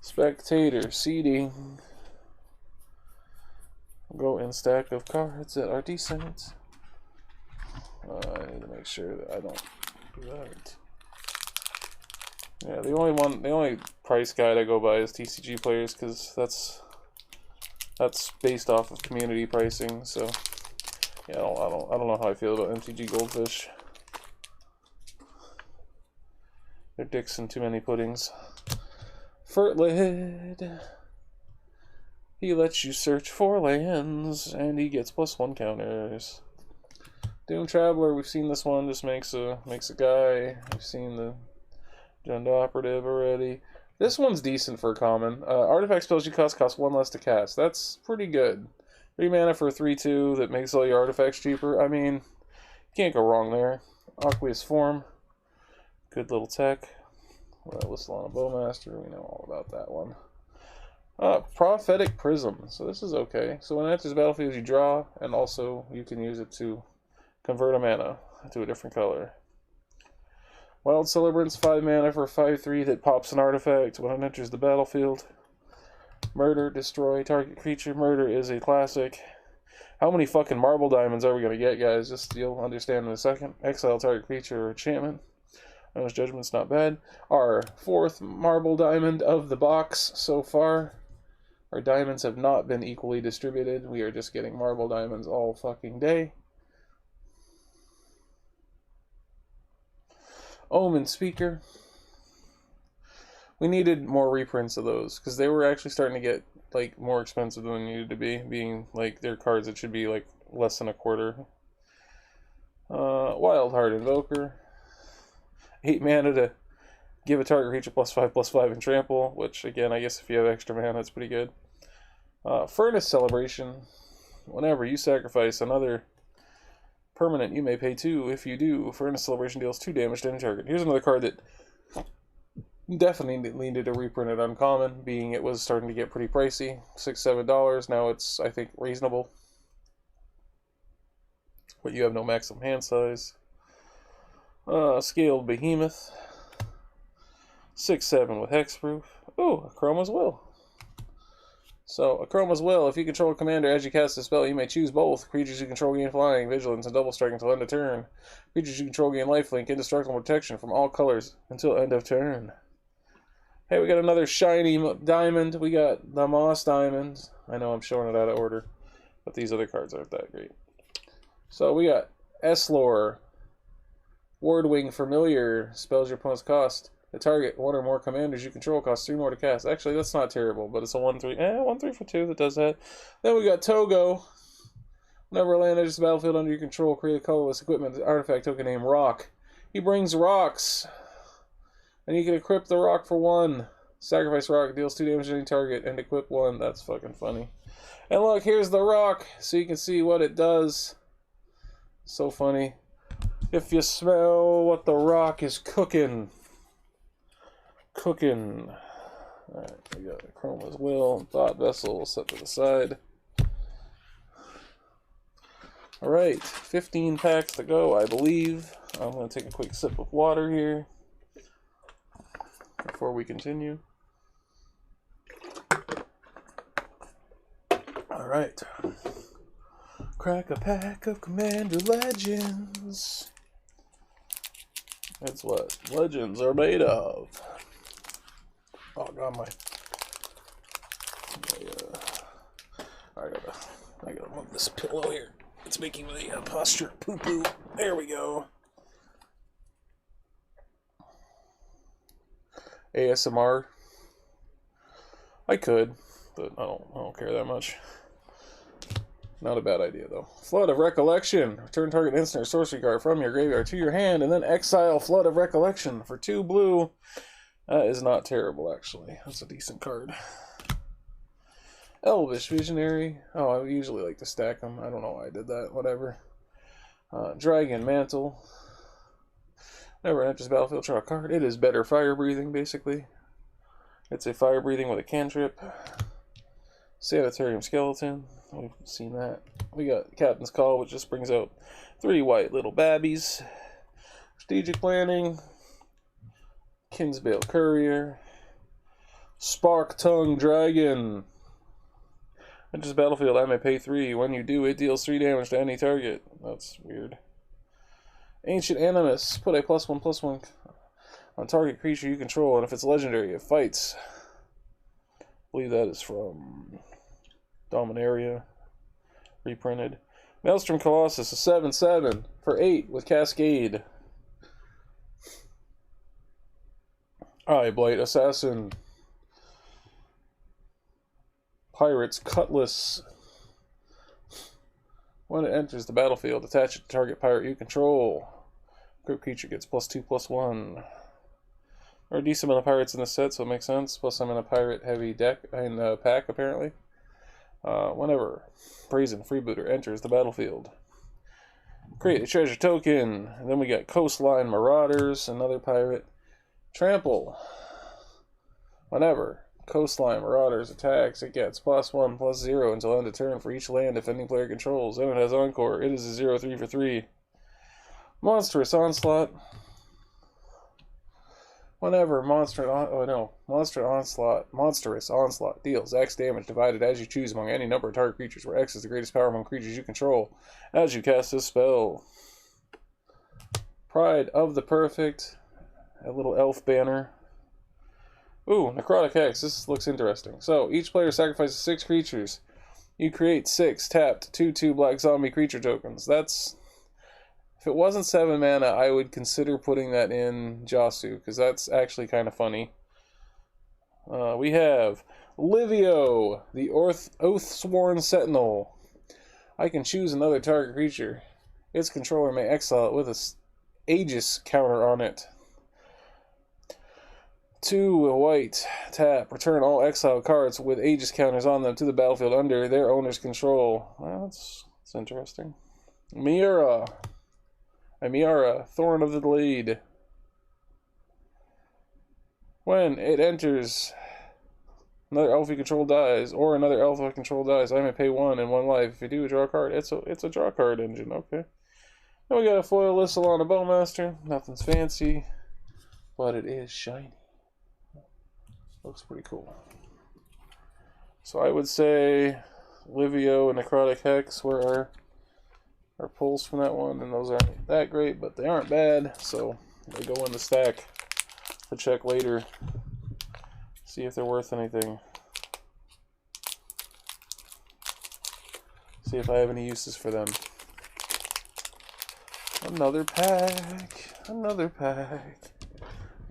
A: Spectator seeding. Go in stack of cards that are decent. I need to make sure that I don't do that. Yeah, the only price guide I go by is TCG Players because that's based off of community pricing. So yeah, I don't know how I feel about MTG Goldfish. They're dicks in too many puddings. Fertlid. He lets you search for lands, and he gets +1 counters. Doom Traveler, we've seen this one. Just makes a guy. We've seen the Jund Operative already. This one's decent for a common. Artifact spells you cost 1 less to cast. That's pretty good. 3 mana for a 3/2 that makes all your artifacts cheaper. I mean, you can't go wrong there. Aqueous Form. Good little tech. Lissalana Bowmaster. We know all about that one. Prophetic Prism. So this is okay. So when it enters the battlefield, you draw, and also you can use it to convert a mana to a different color. Wild Celebrants, 5 mana for a 5/3 that pops an artifact when it enters the battlefield. Murder, destroy target creature. Murder is a classic. How many fucking Marble Diamonds are we going to get, guys? Just you'll understand in a second. Exile target creature or enchantment. Honest Judgment's not bad. Our 4th Marble Diamond of the box so far. Our diamonds have not been equally distributed. We are just getting Marble Diamonds all fucking day. Omen Speaker. We needed more reprints of those because they were actually starting to get like more expensive than they needed to be, being like their cards that should be like less than a quarter. Wild Heart Invoker. 8 mana to give a target creature +5/+5 and trample, which again, I guess if you have extra mana, that's pretty good. Furnace Celebration. Whenever you sacrifice another permanent, you may pay 2. If you do, Furnace Celebration deals 2 damage to any target. Here's another card that definitely needed a reprint at Uncommon, being it was starting to get pretty pricey. $6-7. Now it's, I think, reasonable. But you have no maximum hand size. Scaled Behemoth. 6/7 with Hexproof. Oh, Chroma's Will. So, Chroma's Will, if you control a commander as you cast a spell, you may choose both. Creatures you control gain flying, vigilance, and double strike until end of turn. Creatures you control gain lifelink, indestructible protection from all colors until end of turn. Hey, we got another shiny diamond. We got the Moss Diamond. I know I'm showing it out of order, but these other cards aren't that great. So, we got Eslor. Wardwing Familiar. Spells your opponent's cost. The target, 1 or more commanders you control costs 3 more to cast. Actually, that's not terrible, but it's a 1/3. 1/3 for 2 that does that. Then we got Togo. Whenever a land enters the battlefield under your control, create a colorless equipment artifact token named Rock. He brings rocks. And you can equip the rock for 1. Sacrifice rock, deals 2 damage to any target, and equip 1. That's fucking funny. And look, here's the rock, so you can see what it does. So funny. If you smell what the rock is cooking. Alright, we got Chroma's Will, Thought Vessel set to the side. Alright, 15 packs to go, I believe. I'm going to take a quick sip of water here before we continue. Alright. Crack a pack of Commander Legends. That's what legends are made of. Oh god, I gotta move this pillow here. It's making my posture poo-poo. There we go. ASMR. I could, but I don't care that much. Not a bad idea, though. Flood of Recollection. Return target instant or sorcery card from your graveyard to your hand, and then exile Flood of Recollection for 2 blue. That is not terrible, actually. That's a decent card. Elvish Visionary. Oh, I usually like to stack them. I don't know why I did that. Whatever. Dragon Mantle. Whenever it enters the battlefield, draw a card. It is better fire breathing, basically. It's a fire breathing with a cantrip. Sanitarium Skeleton. We've seen that. We got Captain's Call, which just brings out 3 white little babbies. Strategic Planning. Kinsbale Courier. Spark Tongue Dragon. Enters battlefield, I may pay 3. When you do, it deals 3 damage to any target. That's weird. Ancient Animus. Put a +1/+1 on target creature you control, and if it's legendary, it fights. I believe that is from Dominaria, reprinted. Maelstrom Colossus, a 7/7 for 8 with Cascade. Eye Blight Assassin. Pirate's Cutlass. When it enters the battlefield, attach it to target pirate you control. Group creature gets +2/+1. There are a decent amount of pirates in this set, so it makes sense. Plus, I'm in a pirate-heavy deck and pack, apparently. Whenever Brazen Freebooter enters the battlefield, create a treasure token. And then we got Coastline Marauders, another pirate. Trample. Whenever Coastline Marauders attacks, it gets +1/+0 until end of turn for each land defending player controls. Then it has Encore. It is a 0/3 for 3. Monstrous Onslaught. Whenever Monstrous Onslaught deals X damage divided as you choose among any number of target creatures, where X is the greatest power among creatures you control as you cast this spell. Pride of the Perfect. A little elf banner. Ooh, Necrotic Hex. This looks interesting. So, each player sacrifices 6 creatures. You create 6 tapped 2/2 black zombie creature tokens. That's... If it wasn't 7 mana, I would consider putting that in Jasu, because that's actually kind of funny. We have Livio, the Oathsworn Sentinel. I can choose another target creature. Its controller may exile it with a Aegis counter on it. 2 white, tap, return all exiled cards with Aegis counters on them to the battlefield under their owner's control. Well, that's interesting. Miura, Thorn of the Blade. When it enters, another elf you control dies, or another elf I control dies, I may pay 1 and 1 life. If you do, draw a card. It's a draw card engine, okay. Then we got a foil Lissalana Bowmaster. Nothing's fancy, but it is shiny. Looks pretty cool. So I would say Livio and Necrotic Hex were our pulls from that one, and those aren't that great, but they aren't bad, so they go in the stack to check later, see if they're worth anything, see if I have any uses for them. Another pack, another pack.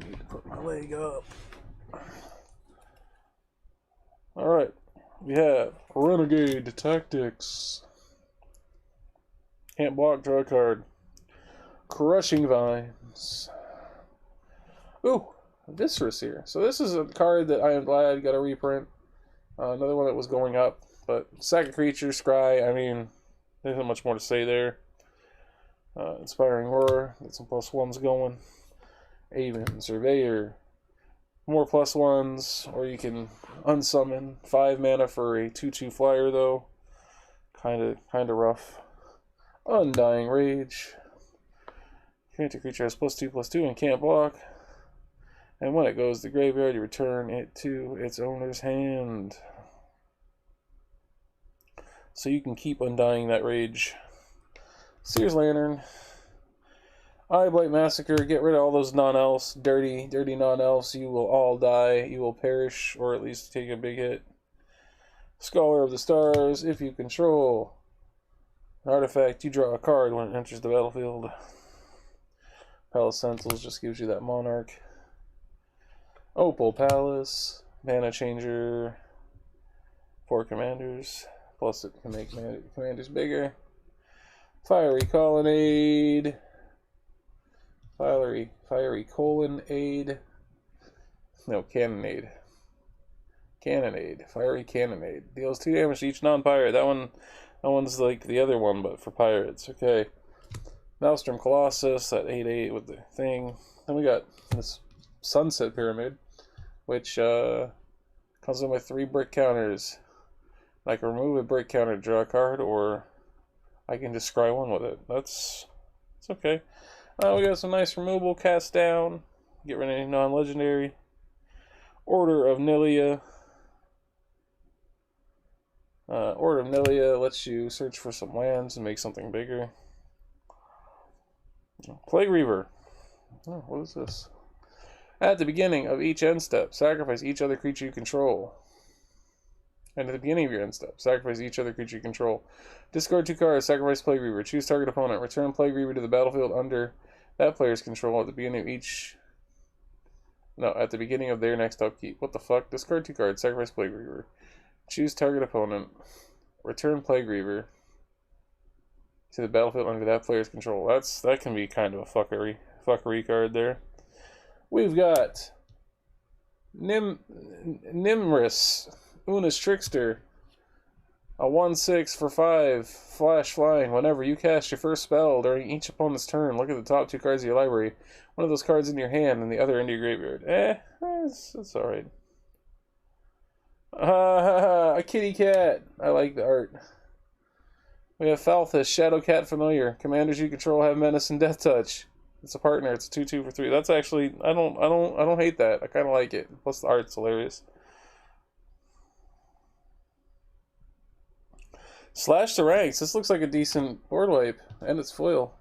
A: I need to put my leg up. Alright, we have Renegade Tactics. Can't block, draw a card. Crushing Vines. Ooh, Viscerous here. So this is a card that I am glad got a reprint. Another one that was going up. But second creature, Scry, I mean, there's not much more to say there. Inspiring Horror, get some +1s going. Aven, Surveyor. More +1s, or you can unsummon 5 mana for a 2/2 flyer though. Kinda rough. Undying Rage. Creature has +2/+2 and can't block. And when it goes to the graveyard, you return it to its owner's hand. So you can keep undying that rage. Seer's Lantern. Eye Blight Massacre. Get rid of all those non-elves. Dirty non-elves. You will all die. You will perish, or at least take a big hit. Scholar of the Stars. If you control an artifact, you draw a card when it enters the battlefield. Palace Sentinels just gives you that Monarch. Opal Palace. Mana Changer. 4 commanders. Plus it can make commanders bigger. Fiery Colonnade. Fiery Colonnade. No, Cannonade. Fiery Cannonade. Deals 2 damage to each non-pirate. That one's like the other one, but for pirates. Okay. Maelstrom Colossus, that 8/8 with the thing. Then we got this Sunset Pyramid, which comes in with 3 brick counters. I can remove a brick counter to draw a card, or I can just scry 1 with it. It's okay. We got some nice removable, cast down, get rid of any non-legendary. Order of Nilia. Order of Nilia lets you search for some lands and make something bigger. Plague Reaver. Oh, what is this? At the beginning of each end step, sacrifice each other creature you control. And at the beginning of your end step, sacrifice each other creature you control. Discard 2 cards, sacrifice Plague Reaver. Choose target opponent. Return Plague Reaver to the battlefield under that player's control at the beginning of each... No, at the beginning of their next upkeep. What the fuck? Discard 2 cards, sacrifice Plague Reaver. Choose target opponent. Return Plague Reaver to the battlefield under that player's control. That can be kind of a fuckery card there. We've got Nimris, Una's Trickster. A 1/6 for 5, flash flying. Whenever you cast your first spell during each opponent's turn, look at the top 2 cards of your library. One of those cards in your hand and the other into your graveyard. It's alright. A kitty cat. I like the art. We have Falthus, Shadow Cat Familiar. Commanders you control have Menace and Death Touch. It's a partner. It's a 2/2 for 3. That's actually I don't hate that. I kind of like it. Plus the art's hilarious. Slash the Ranks. This looks like a decent board wipe, and it's foil.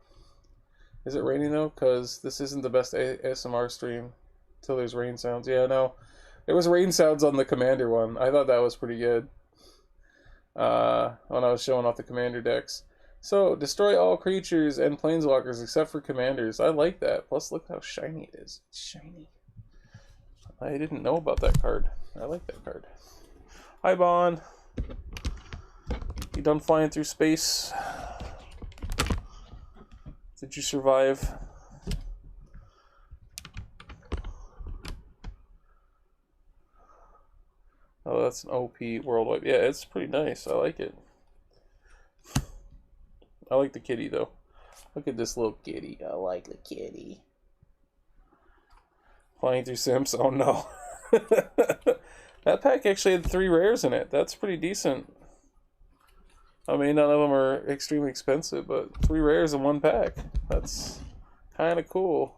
A: Is it raining though? Because this isn't the best ASMR stream until there's rain sounds. Yeah, no. There was rain sounds on the Commander one. I thought that was pretty good. When I was showing off the Commander decks. So, destroy all creatures and planeswalkers except for commanders. I like that. Plus, look how shiny it is. It's shiny. I didn't know about that card. I like that card. Hi, Bon. You done flying through space? Did you survive? Oh, that's an OP worldwide. Yeah, it's pretty nice. I like it. I like the kitty, though. Look at this little kitty. I like the kitty. Flying through Sims? Oh, no. That pack actually had 3 rares in it. That's pretty decent. I mean, none of them are extremely expensive, but 3 rares in 1 pack. That's kind of cool.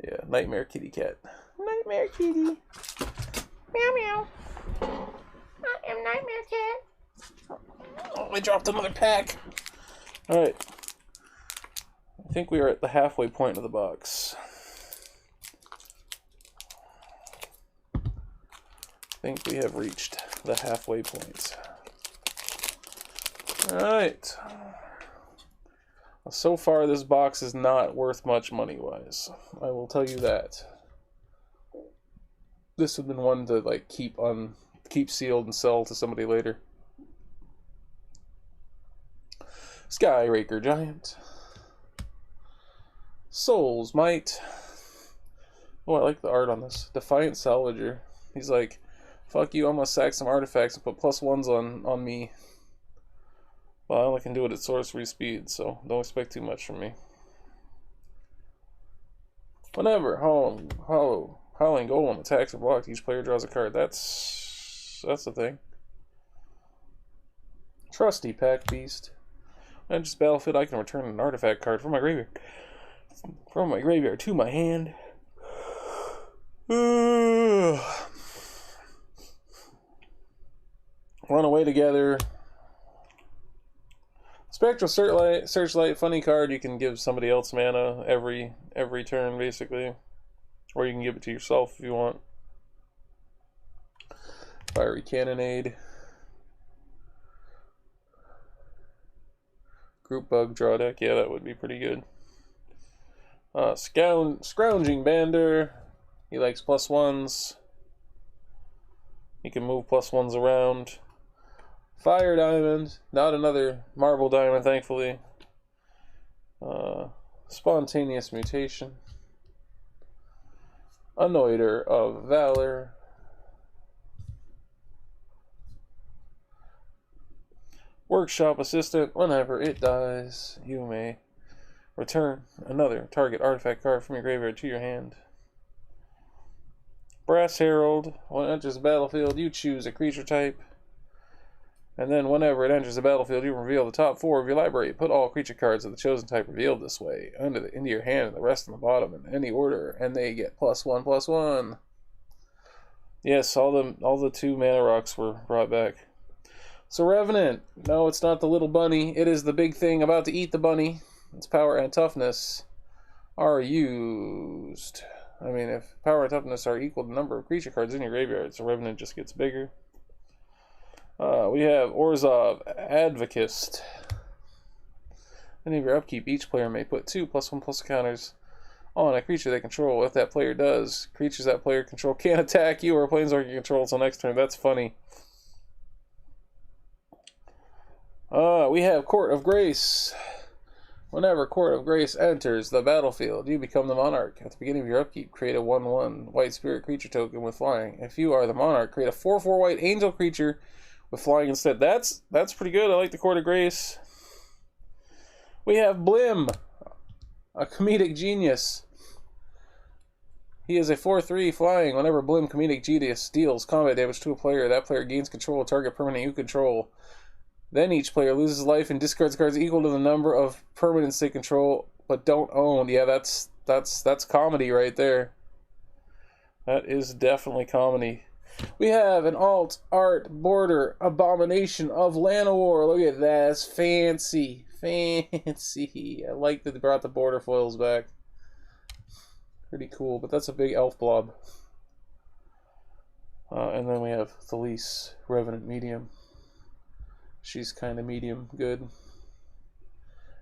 A: Yeah, Nightmare Kitty Cat. Nightmare Kitty. Meow meow. I am Nightmare Cat. Oh, I dropped another pack. Alright. I think we are at the halfway point of the box. I think we have reached the halfway point. Alright. So far, this box is not worth much money-wise. I will tell you that. This would have been one to like keep sealed and sell to somebody later. Skyraker Giant. Soul's Might. Oh, I like the art on this. Defiant Salvager. He's like, fuck you, I'm gonna sack some artifacts and put +1s on me. Well, I only can do it at sorcery speed, so don't expect too much from me. Whenever Howling Golem attacks or blocks, each player draws a card. That's the thing. Trusty Pack Beast. And just battlefield, I can return an artifact card from my graveyard. From my graveyard to my hand. Run away together. Spectral Searchlight, funny card. You can give somebody else mana every turn, basically. Or you can give it to yourself if you want. Fiery Cannonade. Group Bug draw deck. Yeah, that would be pretty good. Scrounging Bander. He likes +1s. He can move +1s around. Fire Diamond. Not another Marble Diamond, thankfully. Spontaneous Mutation. Anointer of Valor. Workshop Assistant. Whenever it dies, you may return another target artifact card from your graveyard to your hand. Brass Herald. When it enters the battlefield, you choose a creature type. And then whenever it enters the battlefield, you reveal the top 4 of your library. Put all creature cards of the chosen type revealed this way into your hand and the rest on the bottom in any order. And they get +1/+1. Yes, all the 2 mana rocks were brought back. So Revenant. No, it's not the little bunny. It is the big thing about to eat the bunny. Its power and toughness are used. I mean, if power and toughness are equal to the number of creature cards in your graveyard, so Revenant just gets bigger. We have Orzhov Advocist. Any of your upkeep, each player may put 2 +1/+1 counters on a creature they control. If that player does, creatures that player control can't attack you or planeswalker you control until next turn. That's funny. We have Court of Grace. Whenever Court of Grace enters the battlefield, you become the Monarch. At the beginning of your upkeep, create a 1/1 white spirit creature token with flying. If you are the Monarch, create a 4/4 white angel creature with flying instead. That's pretty good. I like the Court of Grace. We have Blim, a comedic genius. He is a 4/3 flying. Whenever Blim, comedic genius, deals combat damage to a player, that player gains control of target permanent you control. Then each player loses life and discards cards equal to the number of permanents they control but don't own. Yeah, that's comedy right there. That is definitely comedy. We have an alt art border Abomination of Llanowar. Look at that. That's fancy. Fancy. I like that they brought the border foils back. Pretty cool, but that's a big elf blob. And then we have Thalise, Revenant Medium. She's kind of medium good.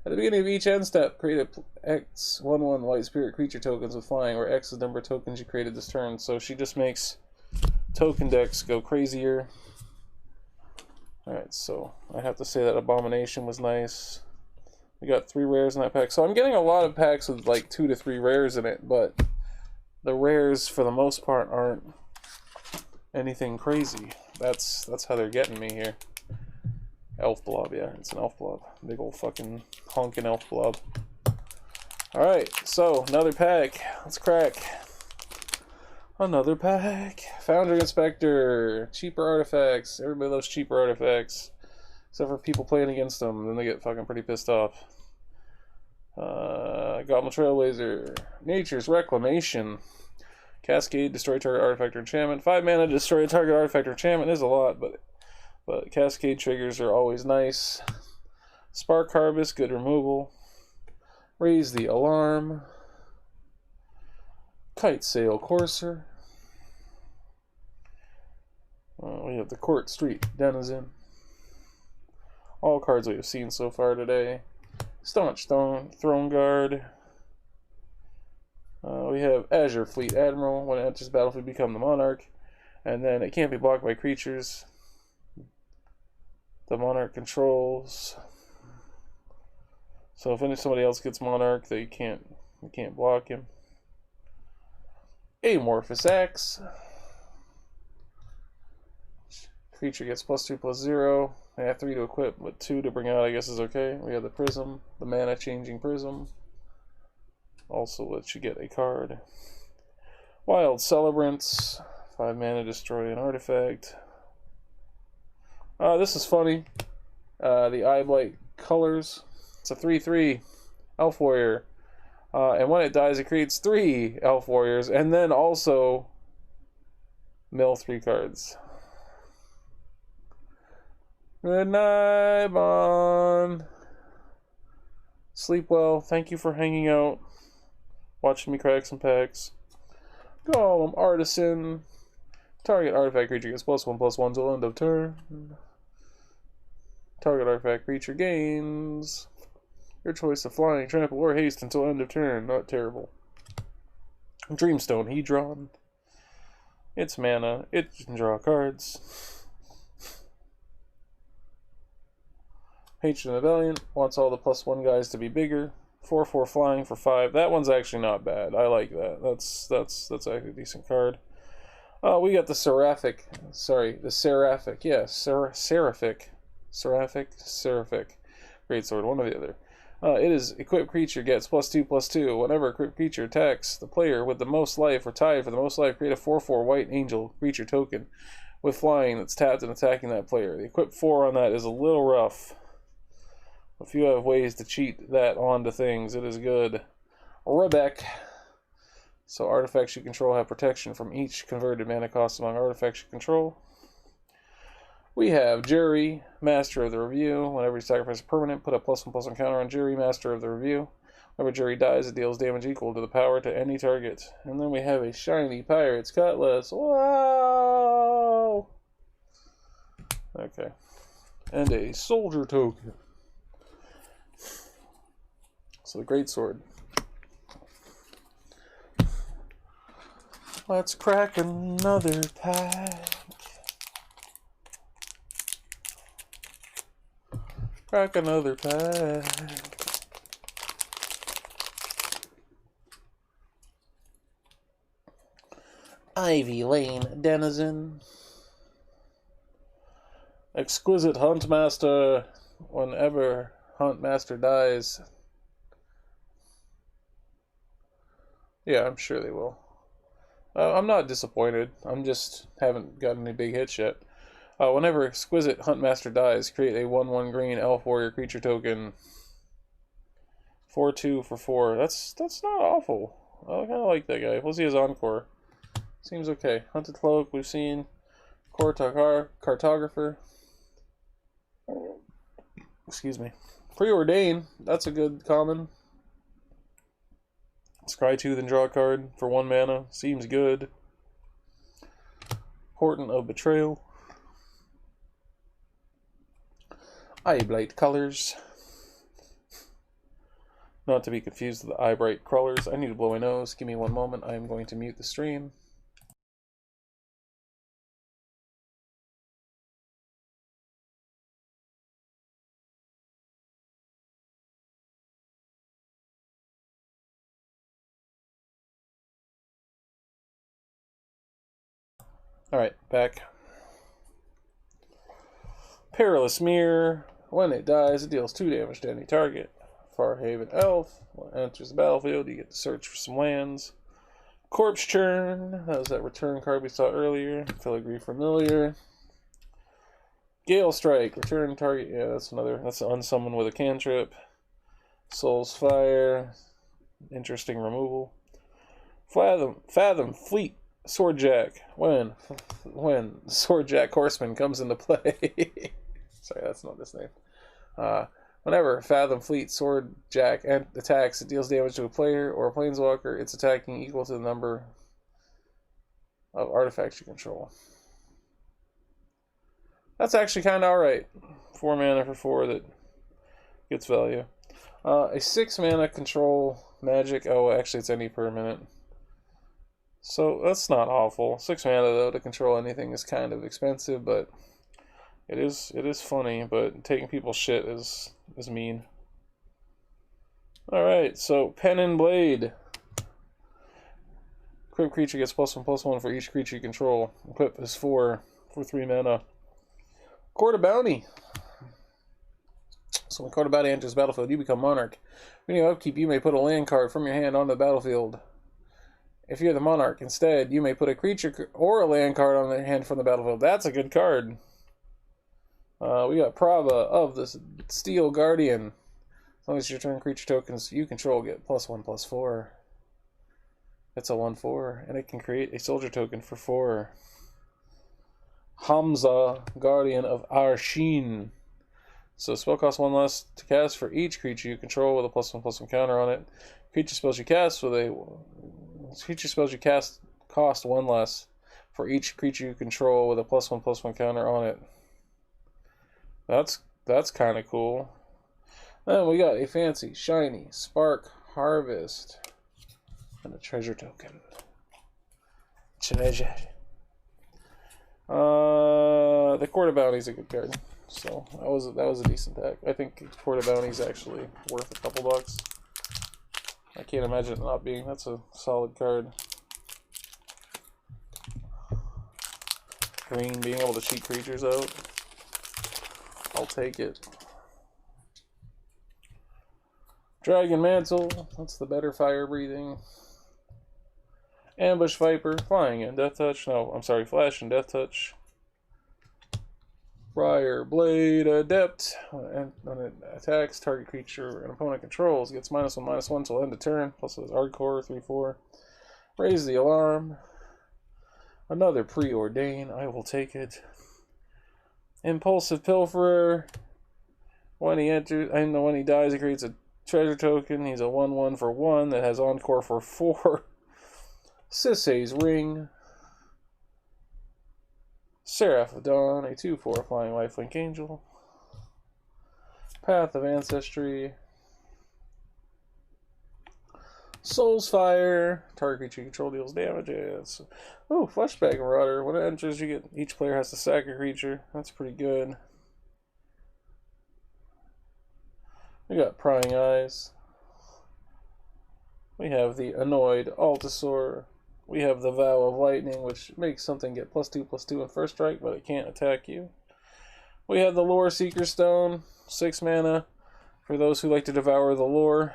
A: At the beginning of each end step, create a X 1/1 white spirit creature tokens with flying, where X is the number of tokens you created this turn. So she just makes token decks go crazier. Alright, so I have to say that Abomination was nice. We got 3 rares in that pack. So I'm getting a lot of packs with like 2 to 3 rares in it, but the rares for the most part aren't anything crazy. That's how they're getting me here. Elf blob, yeah, it's an elf blob. Big old fucking honking elf blob. Alright, so another pack. Let's crack another pack. Foundry Inspector. Cheaper artifacts. Everybody loves cheaper artifacts. Except for people playing against them. Then they get fucking pretty pissed off. Goblin Trailblazer. Nature's Reclamation. Cascade. Destroy target artifact or enchantment. 5 mana. Destroy target artifact or enchantment is a lot, but Cascade triggers are always nice. Spark Harvest. Good removal. Raise the Alarm. Kite Sail Courser. We have the Court Street Denizen. All cards we have seen so far today. Staunch Throne Guard. We have Azure Fleet Admiral. When it enters the battlefield, become the Monarch. And then it can't be blocked by creatures the Monarch controls. So if somebody else gets Monarch, they can't block him. Amorphous Axe. Creature gets +2/+0. They have 3 to equip, but 2 to bring out, I guess, is okay. We have the Prism, the mana changing Prism. Also lets you get a card. Wild Celebrants. 5 mana, destroy an artifact. This is funny. The Eye Blight colors. It's a 3/3 Elf Warrior. And when it dies, it creates 3 Elf Warriors, and then also mill 3 cards. Good night, Bon. Sleep well. Thank you for hanging out, watching me crack some packs. Golem Artisan. Target artifact creature gets +1/+1 till end of turn. Target artifact creature gains your choice of flying, trample, or haste until end of turn. Not terrible. Dreamstone Hedron. It's mana. It can draw cards. Patron of the Valiant wants all the +1 guys to be bigger. 4/4 flying for 5. That one's actually not bad. I like that. That's actually a decent card. We got the Seraphic. Sorry, the Seraphic. Yeah, Seraphic. Greatsword, one or the other. It is equipped creature gets +2/+2. Whenever equipped creature attacks the player with the most life or tied for the most life, create a 4/4 white angel creature token with flying that's tapped and attacking that player. The equipped 4 on that is a little rough. If you have ways to cheat that onto things, it is good. Rebek. So artifacts you control have protection from each converted mana cost among artifacts you control. We have Jury, Master of the Review. Whenever you sacrifice a permanent, put a +1/+1 counter on Jury, Master of the Review. Whenever Jury dies, it deals damage equal to the power to any target. And then we have a shiny Pirate's Cutlass. Wow! Okay. And a Soldier Token. So the Greatsword. Let's crack another pack. Crack another pack. Ivy Lane Denizen. Exquisite Huntmaster. Whenever Huntmaster dies. Yeah, I'm sure they will. I'm not disappointed. I'm just haven't gotten any big hits yet. Whenever Exquisite Huntmaster dies, create a 1/1 green elf warrior creature token. 4/2 for 4. That's not awful. I kind of like that guy. We'll see his encore. Seems okay. Hunted Cloak, we've seen. Cartographer. Excuse me. Preordain. That's a good common. Scry 2, then draw a card for 1 mana. Seems good. Portent of Betrayal. Eyeblight Colors. Not to be confused with the Eyebright Crawlers. I need to blow my nose. Give me 1 moment. I am going to mute the stream. Alright, back. Perilous Mirror. When it dies, it deals 2 damage to any target. Farhaven Elf. When it enters the battlefield, you get to search for some lands. Corpse Churn. That was that return card we saw earlier. Filigree Familiar. Gale Strike. Return target. Yeah, that's another. That's an unsummon with a cantrip. Soul's Fire. Interesting removal. Fathom Fleet Swordjack. When Swordjack Horseman comes into play. Sorry, that's not this name. Whenever Fathom Fleet Swordjack attacks, it deals damage to a player or a planeswalker. It's attacking equal to the number of artifacts you control. That's actually kind of alright. 4 mana for 4 that gets value. A 6 mana control magic. Oh, actually, it's any permanent. So that's not awful. 6 mana though to control anything is kind of expensive, but it is funny. But taking people's shit is mean. All right, so Pen and Blade. Equip creature gets +1/+1 for each creature you control. Equip is 4 for 3 mana. Court of Bounty. So when Court of Bounty enters the battlefield, you become Monarch. When you upkeep, you may put a land card from your hand onto the battlefield. If you're the Monarch, instead, you may put a creature or a land card on the hand from the battlefield. That's a good card. We got Prava of the Steel Guardian. As long as you return creature tokens you control get +1/+4. It's a 1/4, and it can create a soldier token for 4. Hamza, Guardian of Arshin. So spell costs 1 less to cast for each creature you control with a +1/+1 counter on it. Creature spells you cast cost 1 less for each creature you control with a +1/+1 counter on it. That's kind of cool. Then we got a fancy, shiny Spark Harvest and a treasure token. Treasure. The Court of Bounty is a good card, so that was a decent pack. I think Court of Bounty is actually worth a couple bucks. I can't imagine it not being. That's a solid card. Green, being able to cheat creatures out. I'll take it. Dragon Mantle, that's the better fire breathing. Ambush Viper, flying and death touch. No, I'm sorry, flash and death touch. Briar Blade Adept. When it attacks, target creature an opponent controls gets -1/-1 till end of turn. Plus it's hardcore, 3/4. Raise the alarm. Another Preordain. I will take it. Impulsive Pilferer. When he enters, and when he dies, he creates a treasure token. He's a 1/1 for 1 that has Encore for 4. Sisay's Ring. Seraph of Dawn, a 2/4 flying lifelink angel. Path of Ancestry. Soul's Fire. Target creature you control deals damage. Oh, Fleshbag Marauder. When it enters, each player has to sack a creature. That's pretty good. We got Prying Eyes. We have the Annoyed Altasaur. We have the Vow of Lightning, which makes something get +2/+2 in first strike, but it can't attack you. We have the Lore Seeker Stone, 6 mana. For those who like to devour the lore.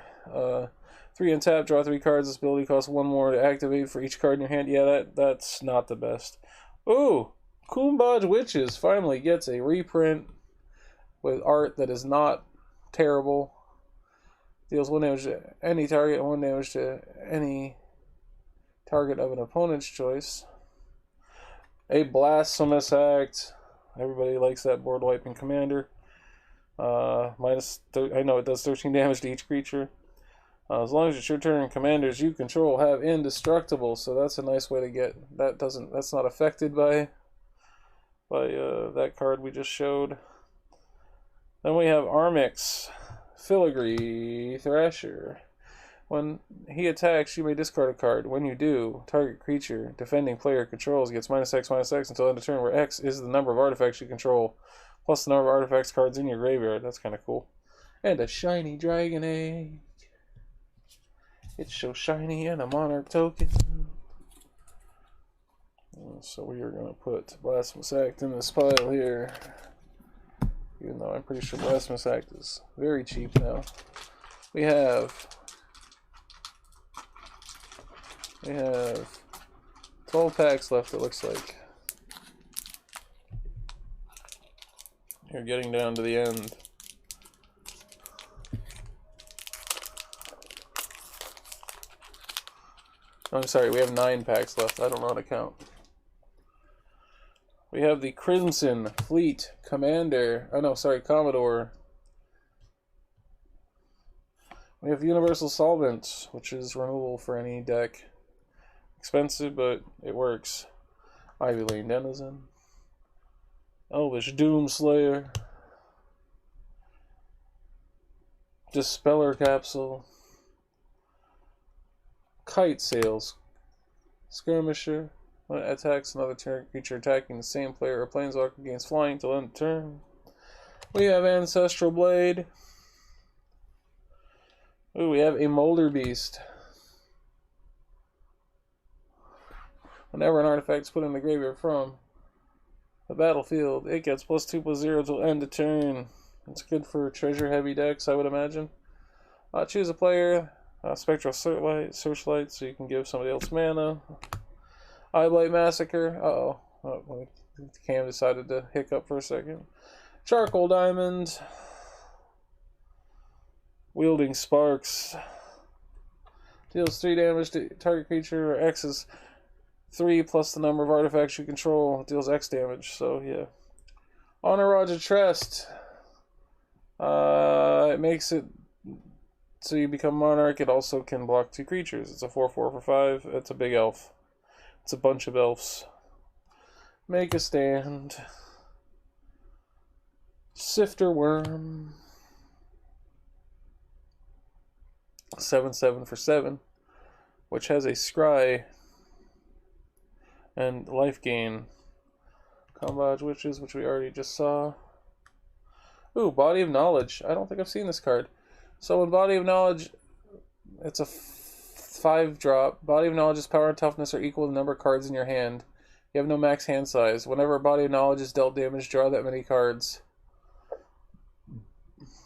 A: 3 untap, draw 3 cards. This ability costs 1 more to activate for each card in your hand. Yeah, that's not the best. Ooh, Kumbaj Witches finally gets a reprint with art that is not terrible. Deals 1 damage to any target and 1 damage to any target of an opponent's choice. A Blasphemous Act. Everybody likes that board wiping commander. I know it does 13 damage to each creature. As long as it's your turn, commanders you control have indestructible. So that's a nice way to get that. That's not affected by that card we just showed. Then we have Armix, Filigree Thrasher. When he attacks, you may discard a card. When you do, target creature defending player controls gets -X/-X until end of turn, where X is the number of artifacts you control, plus the number of artifacts cards in your graveyard. That's kind of cool. And a shiny Dragon Egg. It's so shiny, and a Monarch token. So we are going to put Blasphemous Act in this pile here. Even though I'm pretty sure Blasphemous Act is very cheap now. We have 12 packs left, it looks like. You're getting down to the end. I'm sorry, we have 9 packs left. I don't know how to count. We have the Crimson Fleet Commander. Oh no, sorry, Commodore. We have Universal Solvent, which is removable for any deck. Expensive, but it works. Ivy Lane Denizen. Elvish Doomslayer. Dispeller Capsule. Kite Sails. Skirmisher. When it attacks another creature attacking the same player or planeswalker gains flying till end of turn. We have Ancestral Blade. Ooh, we have a Molder Beast. Whenever an artifact is put in the graveyard from the battlefield, it gets +2/+0 till end of turn. It's good for treasure-heavy decks, I would imagine. Choose a player. Spectral Searchlight, so you can give somebody else mana. Eyeblight Massacre. Cam decided to hiccup for a second. Charcoal Diamond. Wielding Sparks. Deals 3 damage to target creature, or X is 3 plus the number of artifacts you control. Deals X damage, so yeah. Honor Roger Trest. It makes it so you become Monarch. It also can block 2 creatures. It's a 4/4 for 5. It's a big elf. It's a bunch of elves. Make a stand. Sifter Worm. 7/7 for 7, which has a scry and life gain. Combage Witches, which we already just saw. Ooh, Body of Knowledge. I don't think I've seen this card. So in Body of Knowledge, it's a 5-drop. Body of Knowledge's power and toughness are equal to the number of cards in your hand. You have no max hand size. Whenever a Body of Knowledge is dealt damage, draw that many cards.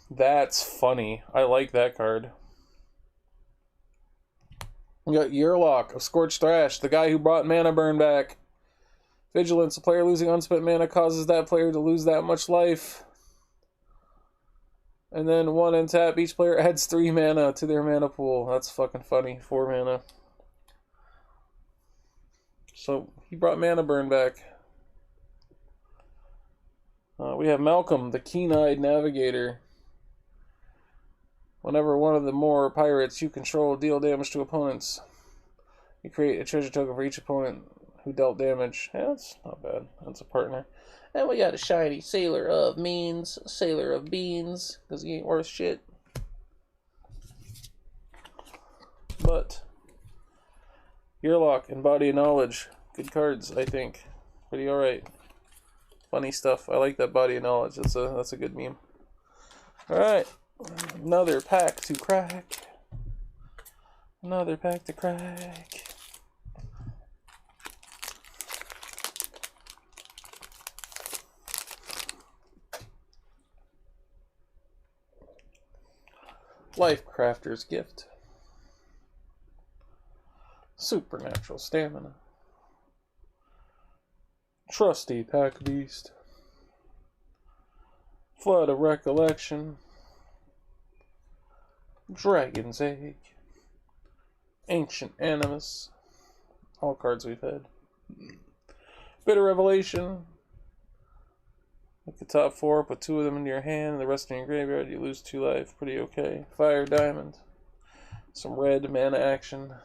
A: That's funny. I like that card. We got Yearlock of Scorched Thrash, the guy who brought Mana Burn back. Vigilance, a player losing unspent mana causes that player to lose that much life. And then 1 and tap, each player adds 3 mana to their mana pool. That's fucking funny. 4 mana. So he brought Mana Burn back. We have Malcolm, the Keen-Eyed Navigator. Whenever one of the more pirates you control deal damage to opponents, you create a treasure token for each opponent who dealt damage. Yeah, that's not bad. That's a partner. And we got a shiny Sailor of Means, Sailor of Beans, because he ain't worth shit. But Yearlock and Body of Knowledge, good cards, I think. Pretty alright. Funny stuff. I like that Body of Knowledge. That's a good meme. Alright. Another pack to crack. Another pack to crack. Life Crafter's Gift. Supernatural Stamina. Trusty Pack Beast. Flood of Recollection. Dragon's Egg. Ancient Animus. All cards we've had. Bitter Revelation. Like the top 4, put 2 of them into your hand and the rest in your graveyard. You lose 2 life. Pretty okay. Fire Diamond. Some red mana action.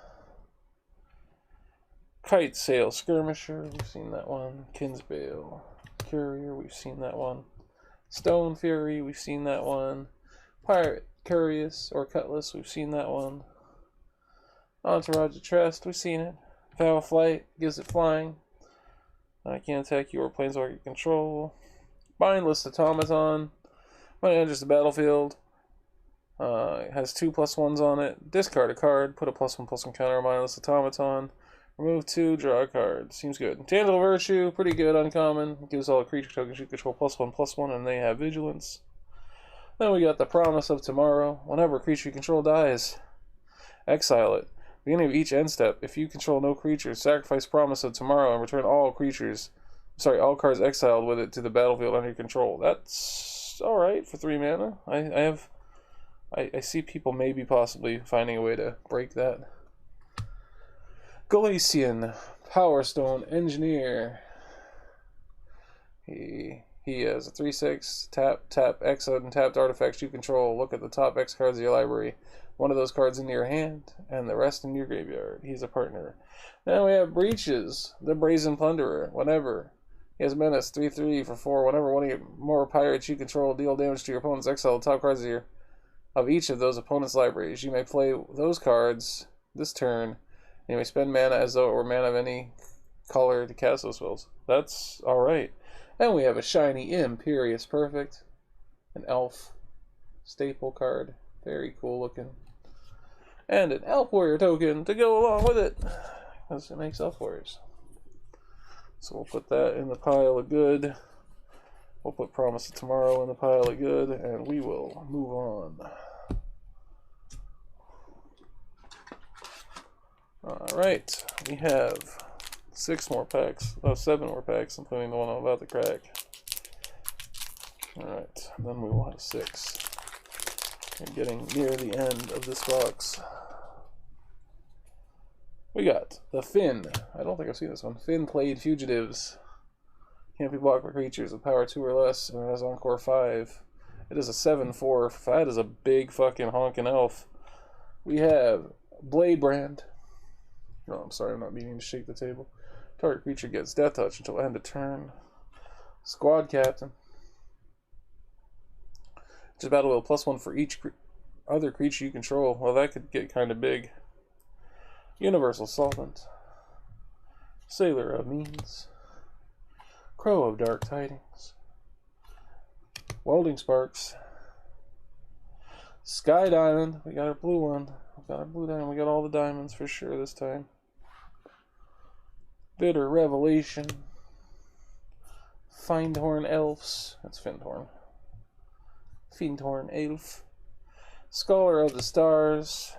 A: Kite Sail Skirmisher. We've seen that one. Kinsbale Courier. We've seen that one. Stone Fury. We've seen that one. Pirate Curious or Cutlass. We've seen that one. Entourage of Trust. We've seen it. Vow of Flight. Gives it flying. I can't attack you or planeswalker you control. Mindless Automaton. When it enters the battlefield, it has 2 +1s on it. Discard a card. Put a +1/+1 counter on Mindless Automaton. Remove 2. Draw a card. Seems good. Tangible Virtue. Pretty good. Uncommon. Gives all creature tokens you control +1/+1, and they have Vigilance. Then we got the Promise of Tomorrow. Whenever a creature you control dies, exile it. Beginning of each end step, if you control no creatures, sacrifice Promise of Tomorrow and return all cards exiled with it to the battlefield under your control. That's alright for 3 mana. I see people maybe possibly finding a way to break that. Galatian, Power Stone Engineer. He has a 3/6, tap, X untapped artifacts you control. Look at the top X cards of your library. One of those cards into your hand, and the rest in your graveyard. He's a partner. Now we have Breaches, the Brazen Plunderer. Whenever he has Menace, 3/3 for 4. Whenever one of your more pirates you control deal damage to your opponent's exile, the top cards of each of those opponent's libraries. You may play those cards this turn, and you may spend mana as though it were mana of any color to cast those spells. That's alright. And we have a shiny Imperious Perfect, an elf staple card, very cool looking, and an Elf Warrior token to go along with it, because it makes Elf Warriors. So we'll put that in the pile of good. We'll put Promise of Tomorrow in the pile of good, and we will move on. Alright, we have 7 more packs, including the one I'm about to crack. Alright, then we will have 6. We're getting near the end of this box. We got the Finn. I don't think I've seen this one. Finn Played Fugitives. Can't be blocked by creatures with power 2 or less, and it has Encore 5. It is a 7/4. That is a big fucking honking elf. We have Blade Brand. Oh, I'm sorry, I'm not meaning to shake the table. Target creature gets death touch until end of turn. Squad captain. Just battle will +1 for each other creature you control. Well, that could get kind of big. Universal Solvent. Sailor of Means. Crow of Dark Tidings. Welding Sparks. Sky Diamond. We got our blue one. We got our blue diamond. We got all the diamonds for sure this time. Bitter Revelation. Findhorn Elves. That's Findhorn. Findhorn Elf. Scholar of the Stars.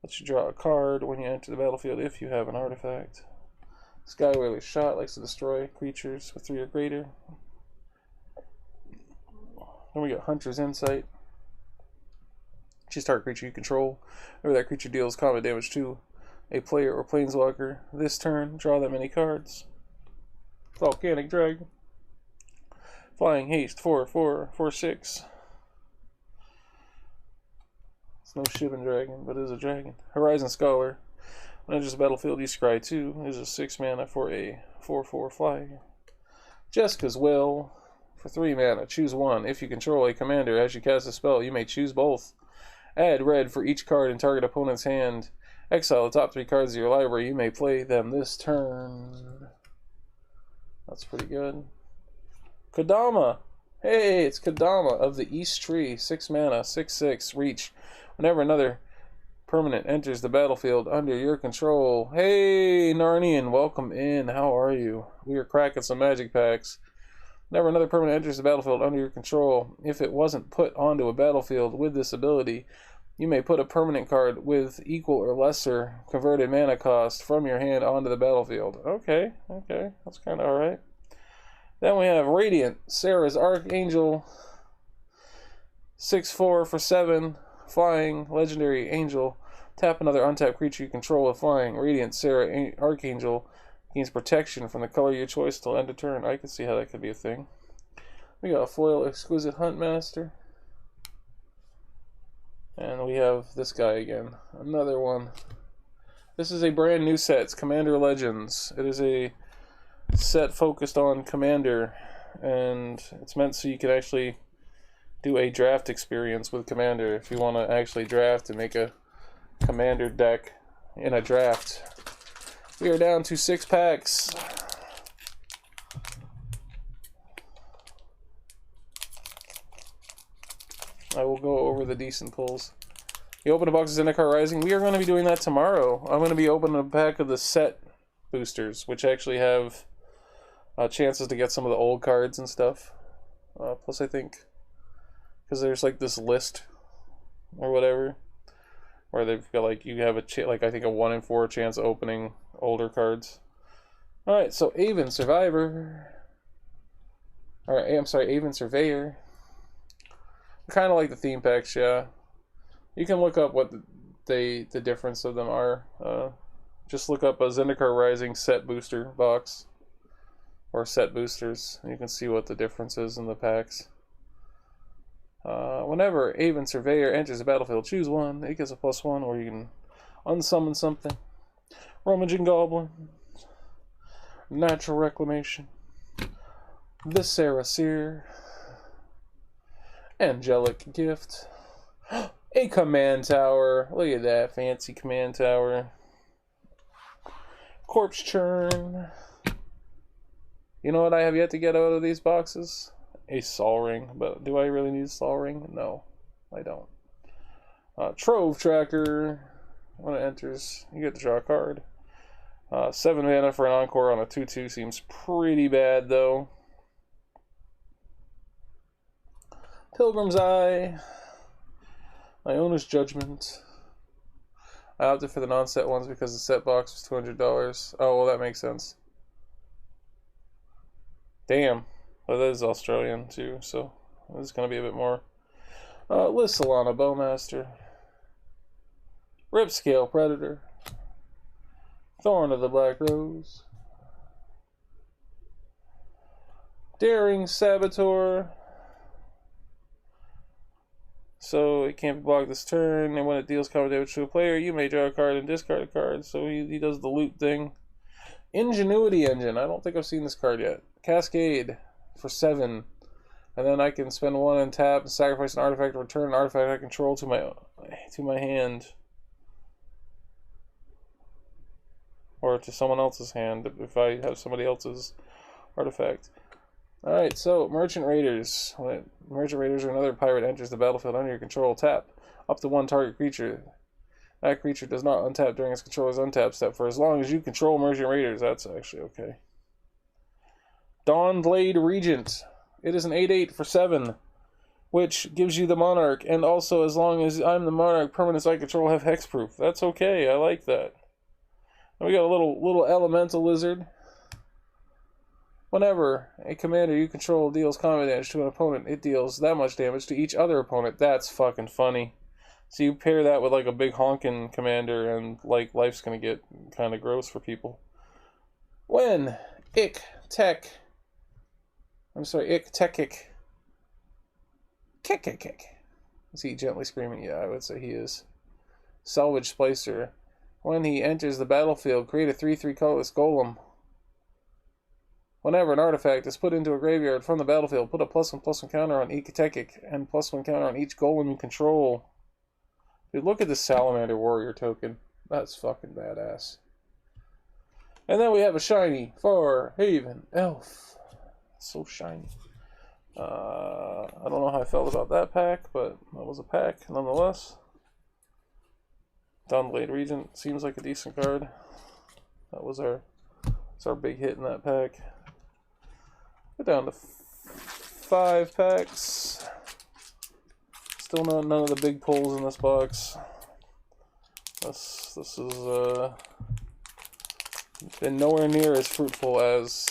A: Lets you draw a card when you enter the battlefield if you have an artifact. Skywhaler's Shot likes to destroy creatures with 3 or greater. Then we got Hunter's Insight. Choose target creature you control. Whenever that creature deals combat damage to a player or planeswalker this turn, draw that many cards. Volcanic Dragon. Flying Haste 4/4 4/6. It's no Shivan Dragon, but it is a dragon. Horizon Scholar. When it enters the battlefield, you scry 2. It is a 6 mana for a 4/4 fly. Jessica's Will. For 3 mana, choose 1. If you control a commander as you cast a spell, you may choose both. Add red for each card in target opponent's hand. Exile the top 3 cards of your library. You may play them this turn. That's pretty good. Kodama. Hey, it's Kodama of the East Tree. 6 mana, 6/6, reach. Whenever another permanent enters the battlefield under your control. Hey, Narnian, welcome in. How are you? We are cracking some magic packs. Whenever another permanent enters the battlefield under your control, if it wasn't put onto a battlefield with this ability, you may put a permanent card with equal or lesser converted mana cost from your hand onto the battlefield. Okay, that's kind of alright. Then we have Radiant, Sarah's Archangel, 6/4 for 7, flying, legendary angel. Tap another untapped creature you control with flying. Radiant, Sarah, Archangel gains protection from the color of your choice till end of turn. I can see how that could be a thing. We got a foil Exquisite Huntmaster. And we have this guy again. Another one. This is a brand new set. It's Commander Legends. It is a set focused on Commander. And it's meant so you can actually do a draft experience with Commander. If you want to actually draft and make a Commander deck in a draft. We are down to 6 packs. I will go over the decent pulls. You open a box of Zendikar Rising. We are going to be doing that tomorrow. I'm going to be opening a pack of the set boosters, which actually have chances to get some of the old cards and stuff. Plus, I think, because there's like this list or whatever, where they've got like, you have a like I think a 1 in 4 chance of opening older cards. Alright, so Aven Survivor. Alright, I'm sorry, Aven Surveyor. Kind of like the theme packs, yeah. You can look up what the difference of them are. Just look up a Zendikar Rising set booster box. Or set boosters. And you can see what the difference is in the packs. Whenever Aven Surveyor enters the battlefield, choose 1. It gets a +1, or you can unsummon something. Rummaging Goblin. Natural Reclamation. Viscera Seer. Angelic Gift. A Command Tower. Look at that fancy Command Tower. Corpse Churn. You know what I have yet to get out of these boxes? A Sol Ring. But do I really need a Sol Ring? No, I don't. Trove Tracker. When it enters, you get to draw a card. 7 mana for an Encore on a 2/2 seems pretty bad, though. Pilgrim's Eye. Iona's Judgment. I opted for the non-set ones because the set box was $200. Oh, well, that makes sense. Damn. Well, that is Australian, too, so this is going to be a bit more. Lissalana Bowmaster. Ripscale Predator. Thorn of the Black Rose. Daring Saboteur. So it can't be blocked this turn, and when it deals combat damage to a player, you may draw a card and discard a card. So he does the loot thing. Ingenuity Engine. I don't think I've seen this card yet. Cascade for 7. And then I can spend 1 and tap and sacrifice an artifact to return an artifact I control to my hand. Or to someone else's hand if I have somebody else's artifact. Alright, so Merchant Raiders. When Merchant Raiders or another pirate enters the battlefield under your control, tap up to 1 target creature. That creature does not untap during its controller's untap step for as long as you control Merchant Raiders. That's actually okay. Dawnblade Regent. It is an 8/8 for 7, which gives you the Monarch, and also as long as I'm the Monarch, permanents I control have hexproof. That's okay, I like that. And we got a little elemental lizard. Whenever a commander you control deals combat damage to an opponent, it deals that much damage to each other opponent. That's fucking funny. So you pair that with like a big honkin' commander, and like life's gonna get kind of gross for people. When Iktekic. Is he gently screaming? Yeah, I would say he is. Salvage Splicer. When he enters the battlefield, create a 3/3 colorless golem. Whenever an artifact is put into a graveyard from the battlefield, put a +1/+1 counter on Iktekic and +1 counter on each golem you control. Dude, look at this Salamander Warrior token. That's fucking badass. And then we have a shiny for Haven Elf. So shiny. I don't know how I felt about that pack, but that was a pack nonetheless. Dawnblade Regent seems like a decent card. That's our big hit in that pack. Go down to 5 packs. Still none of the big pulls in this box. This is been nowhere near as fruitful as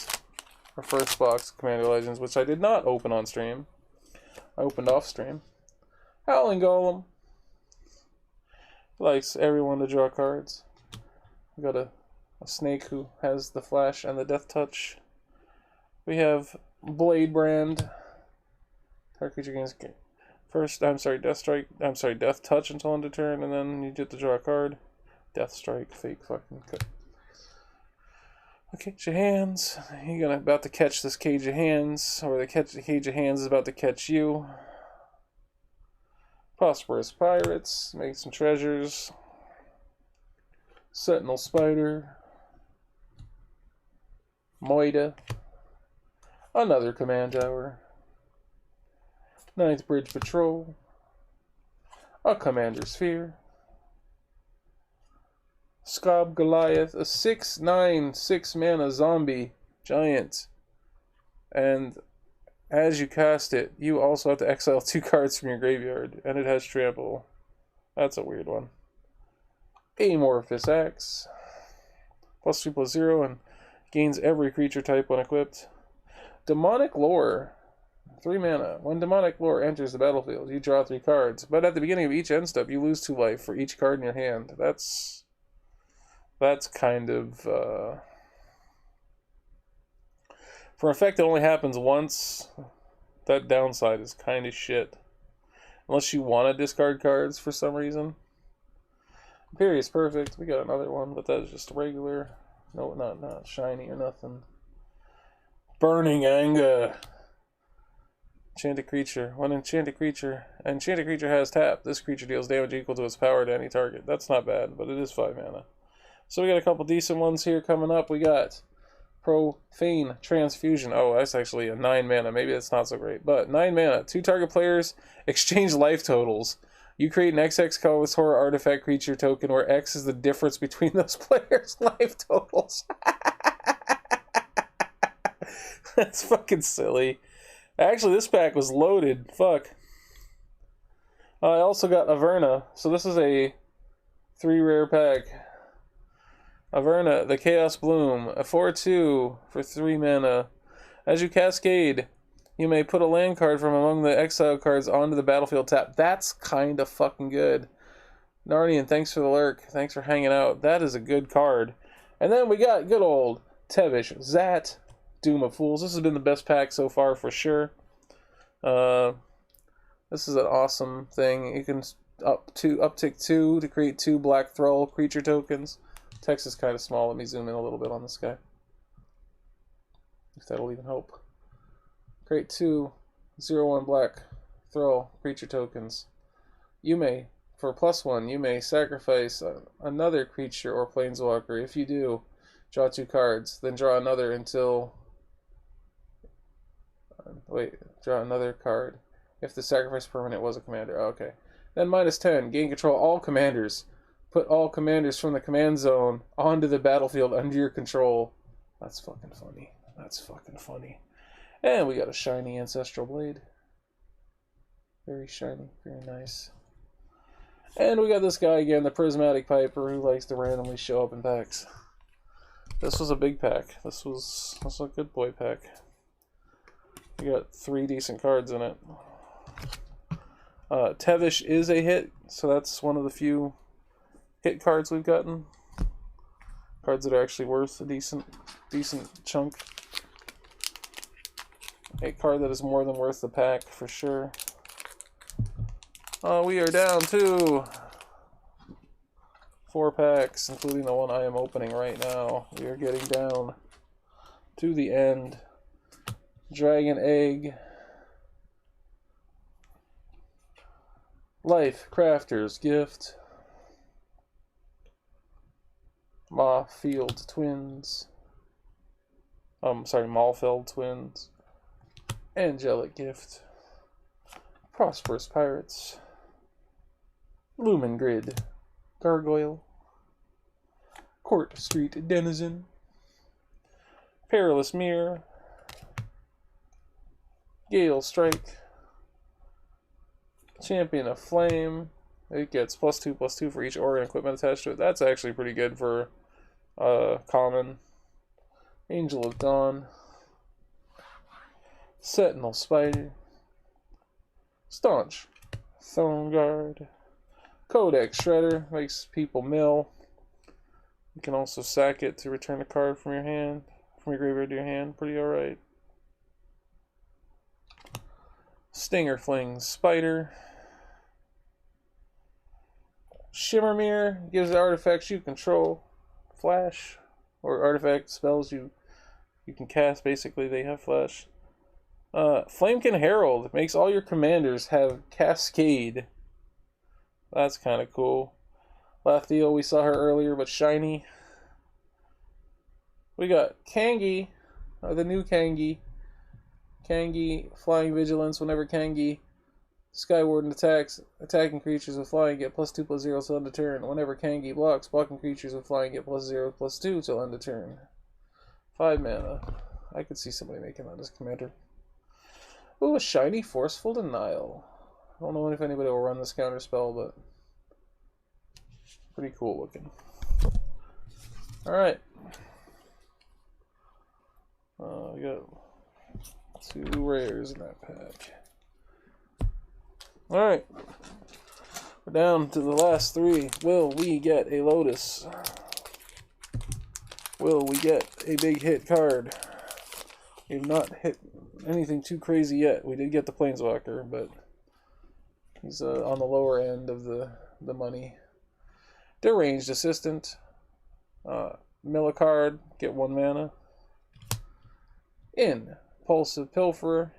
A: our first box of Commander Legends, which I did not open on stream. I opened off stream. Howling Golem. Likes everyone to draw cards. We got a snake who has the flash and the death touch. We have Blade Brand. Target creature gains death touch until end of turn, and then you get to draw a card. Death strike, fake fucking cut. Okay, cage of hands. You're about to catch this cage of hands, or the cage of hands is about to catch you. Prosperous Pirates, make some treasures. Sentinel Spider. Moida. Another Command Tower. 9th Bridge Patrol. A Commander Sphere. Scob Goliath, a 6/9, 6-mana zombie giant. And as you cast it, you also have to exile 2 cards from your graveyard, and it has trample. That's a weird one. Amorphous Axe. +2/+0 and gains every creature type when equipped. Demonic Lore. 3 mana. When Demonic Lore enters the battlefield, you draw 3 cards. But at the beginning of each end step, you lose 2 life for each card in your hand. That's kind of... for an effect that only happens once, that downside is kind of shit. Unless you want to discard cards for some reason. Imperious Perfect. We got another one, but that's just regular. No, not shiny or nothing. Burning Anger. Enchanted creature. When an enchanted creature has tap, this creature deals damage equal to its power to any target. That's not bad, but it is 5 mana. So we got a couple decent ones here coming up. We got Profane Transfusion. Oh, that's actually a 9 mana. Maybe that's not so great. But 9 mana. 2 target players exchange life totals. You create an XX colorless horror artifact creature token where X is the difference between those players' life totals. That's fucking silly. Actually, this pack was loaded. Fuck. I also got Averna. So this is a 3 rare pack. Averna, the Chaos Bloom. A 4/2 for 3 mana. As you cascade, you may put a land card from among the exile cards onto the battlefield tap. That's kind of fucking good. Narnian, thanks for the lurk. Thanks for hanging out. That is a good card. And then we got good old Tevish Zat. Doom of Fools. This has been the best pack so far for sure. This is an awesome thing. You can uptick 2 to create 2 Black Thrall creature tokens. Text is kind of small. Let me zoom in a little bit on this guy. if that'll even help. Create 2 0/1 black throw creature tokens. You may, for +1, you may sacrifice another creature or planeswalker. If you do, draw 2 cards, then draw another until... draw another card. If the sacrifice permanent was a commander. Oh, okay. Then -10, gain control all commanders. Put all commanders from the command zone onto the battlefield under your control. That's fucking funny. That's fucking funny. And we got a shiny Ancestral Blade. Very shiny. Very nice. And we got this guy again, the Prismatic Piper, who likes to randomly show up in packs. This was a big pack. This was a good boy pack. We got 3 decent cards in it. Tevish is a hit, so that's one of the few hit cards we've gotten. Cards that are actually worth a decent chunk. A card that is more than worth the pack, for sure. We are down to 4 packs, including the one I am opening right now. We are getting down to the end. Dragon Egg. Life Crafter's Gift. Mawfield Twins. Malfeld Twins. Angelic Gift. Prosperous Pirates. Lumen Grid. Gargoyle. Court Street Denizen. Perilous Mirror. Gale Strike. Champion of Flame. It gets +2/+2 for each aura and equipment attached to it. That's actually pretty good for common. Angel of Dawn. Sentinel Spider. Staunch. Throne Guard. Codex Shredder. Makes people mill. You can also sack it to return a card from your hand, from your graveyard to your hand. Pretty alright. Stinger Fling Spider. Shimmermere gives the artifacts you control flash, or artifact spells you can cast. Basically, they have flash. Flamekin Herald makes all your commanders have Cascade. That's kind of cool. Lathiel, we saw her earlier, but shiny. We got Kangi, the new Kangi. Kangi, Flying Vigilance. Whenever Kangi Skywarden attacks, attacking creatures with flying get +2/+0 till end of turn. Whenever Kangi blocks, blocking creatures with flying get +0/+2 till end of turn. 5 mana. I could see somebody making that as commander. Ooh, a shiny Forceful Denial. I don't know if anybody will run this counter spell, but pretty cool looking. Alright. We got 2 rares in that pack. Alright. We're down to the last 3. Will we get a Lotus? Will we get a big hit card? We've not hit anything too crazy yet. We did get the Planeswalker, but he's on the lower end of the money. Deranged Assistant. Mill a card, get 1 mana. Impulsive Pilferer.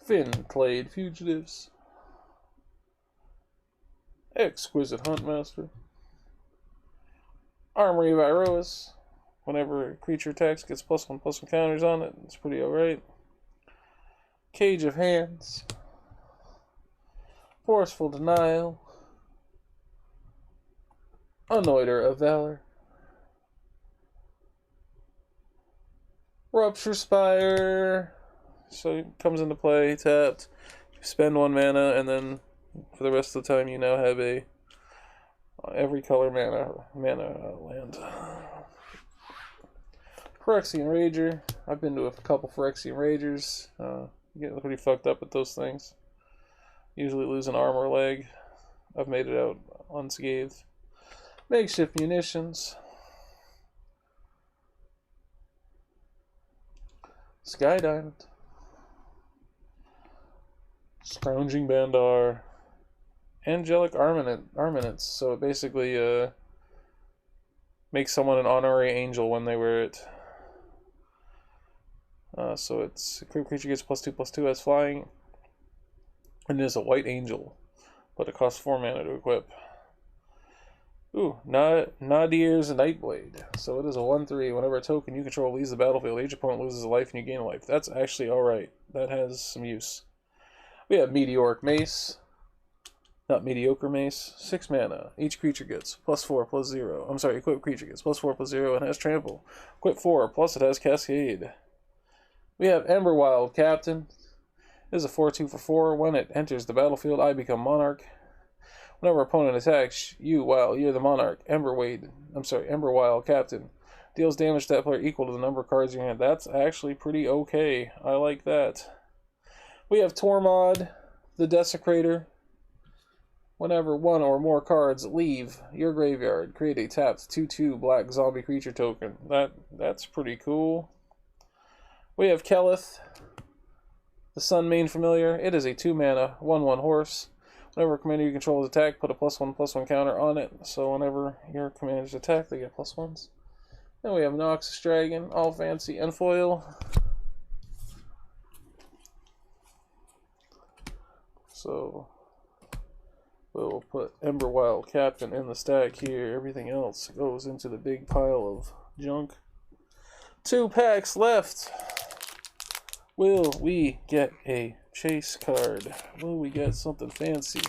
A: Fin-Clade Fugitives. Exquisite Huntmaster. Armory of Iroas. Whenever a creature attacks, gets +1/+1 counters on it. It's pretty alright. Cage of Hands. Forceful Denial. Anointer of Valor. Rupture Spire. So it comes into play, tapped. You spend 1 mana, and then for the rest of the time you now have a every color mana land. Phyrexian Rager. I've been to a couple Phyrexian Ragers. Getting pretty fucked up with those things. Usually lose an arm or leg. I've made it out unscathed. Makeshift Munitions. Sky Diamond. Scrounging Bandar. Angelic Armaments. So it basically makes someone an honorary angel when they wear it. So it's equipped creature gets +2/+2 as flying, and it is a white angel, but it costs 4 mana to equip. Ooh, Nadir's Nightblade. So it is a 1/3. Whenever a token you control leaves the battlefield, each opponent loses a life and you gain a life. That's actually alright. That has some use. We have Meteoric Mace. Not Mediocre Mace. 6 mana. Each creature gets +4/+0. I'm sorry, equipped creature gets +4/+0 and has Trample. Equip 4, plus it has Cascade. We have Emberwild Captain. It is a 4/2 for 4. When it enters the battlefield, I become Monarch. Whenever opponent attacks you while you're the Monarch, Emberwild Captain deals damage to that player equal to the number of cards in your hand. That's actually pretty okay. I like that. We have Tormod, the Desecrator. Whenever one or more cards leave your graveyard, create a tapped 2/2 black zombie creature token. That's pretty cool. We have Kelith, the Sun Main Familiar. It is a 2 mana 1/1 horse. Whenever a commander you control is attacked, put a +1/+1 counter on it. So whenever your commanders attack, they get +1s. Then we have Noxus Dragon, all fancy and foil. So we'll put Emberwild Captain in the stack here. Everything else goes into the big pile of junk. 2 packs left. Will we get a chase card? Will we get something fancy?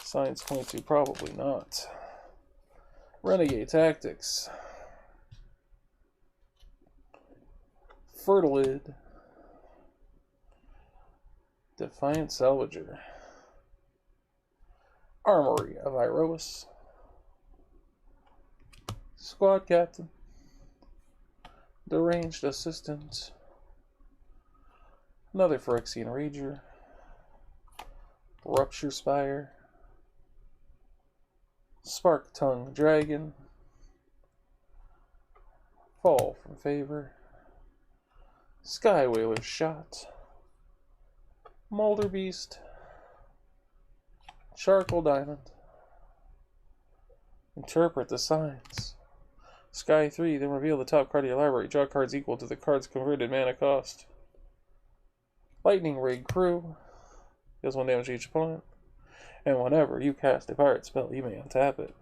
A: Signs point to probably not. Renegade Tactics. Fertilid. Defiant Salvager. Armory of Iroas. Squad Captain. Deranged Assistant. Another Phyrexian Rager. Rupture Spire. Spark Tongue Dragon. Fall from Favor. Sky Whaler's Shot. Molder Beast. Charcoal Diamond. Interpret the Signs. Sky 3, then reveal the top card of your library. Draw cards equal to the card's converted mana cost. Lightning Rig Crew. Deals 1 damage to each opponent. And whenever you cast a pirate spell, you may untap it.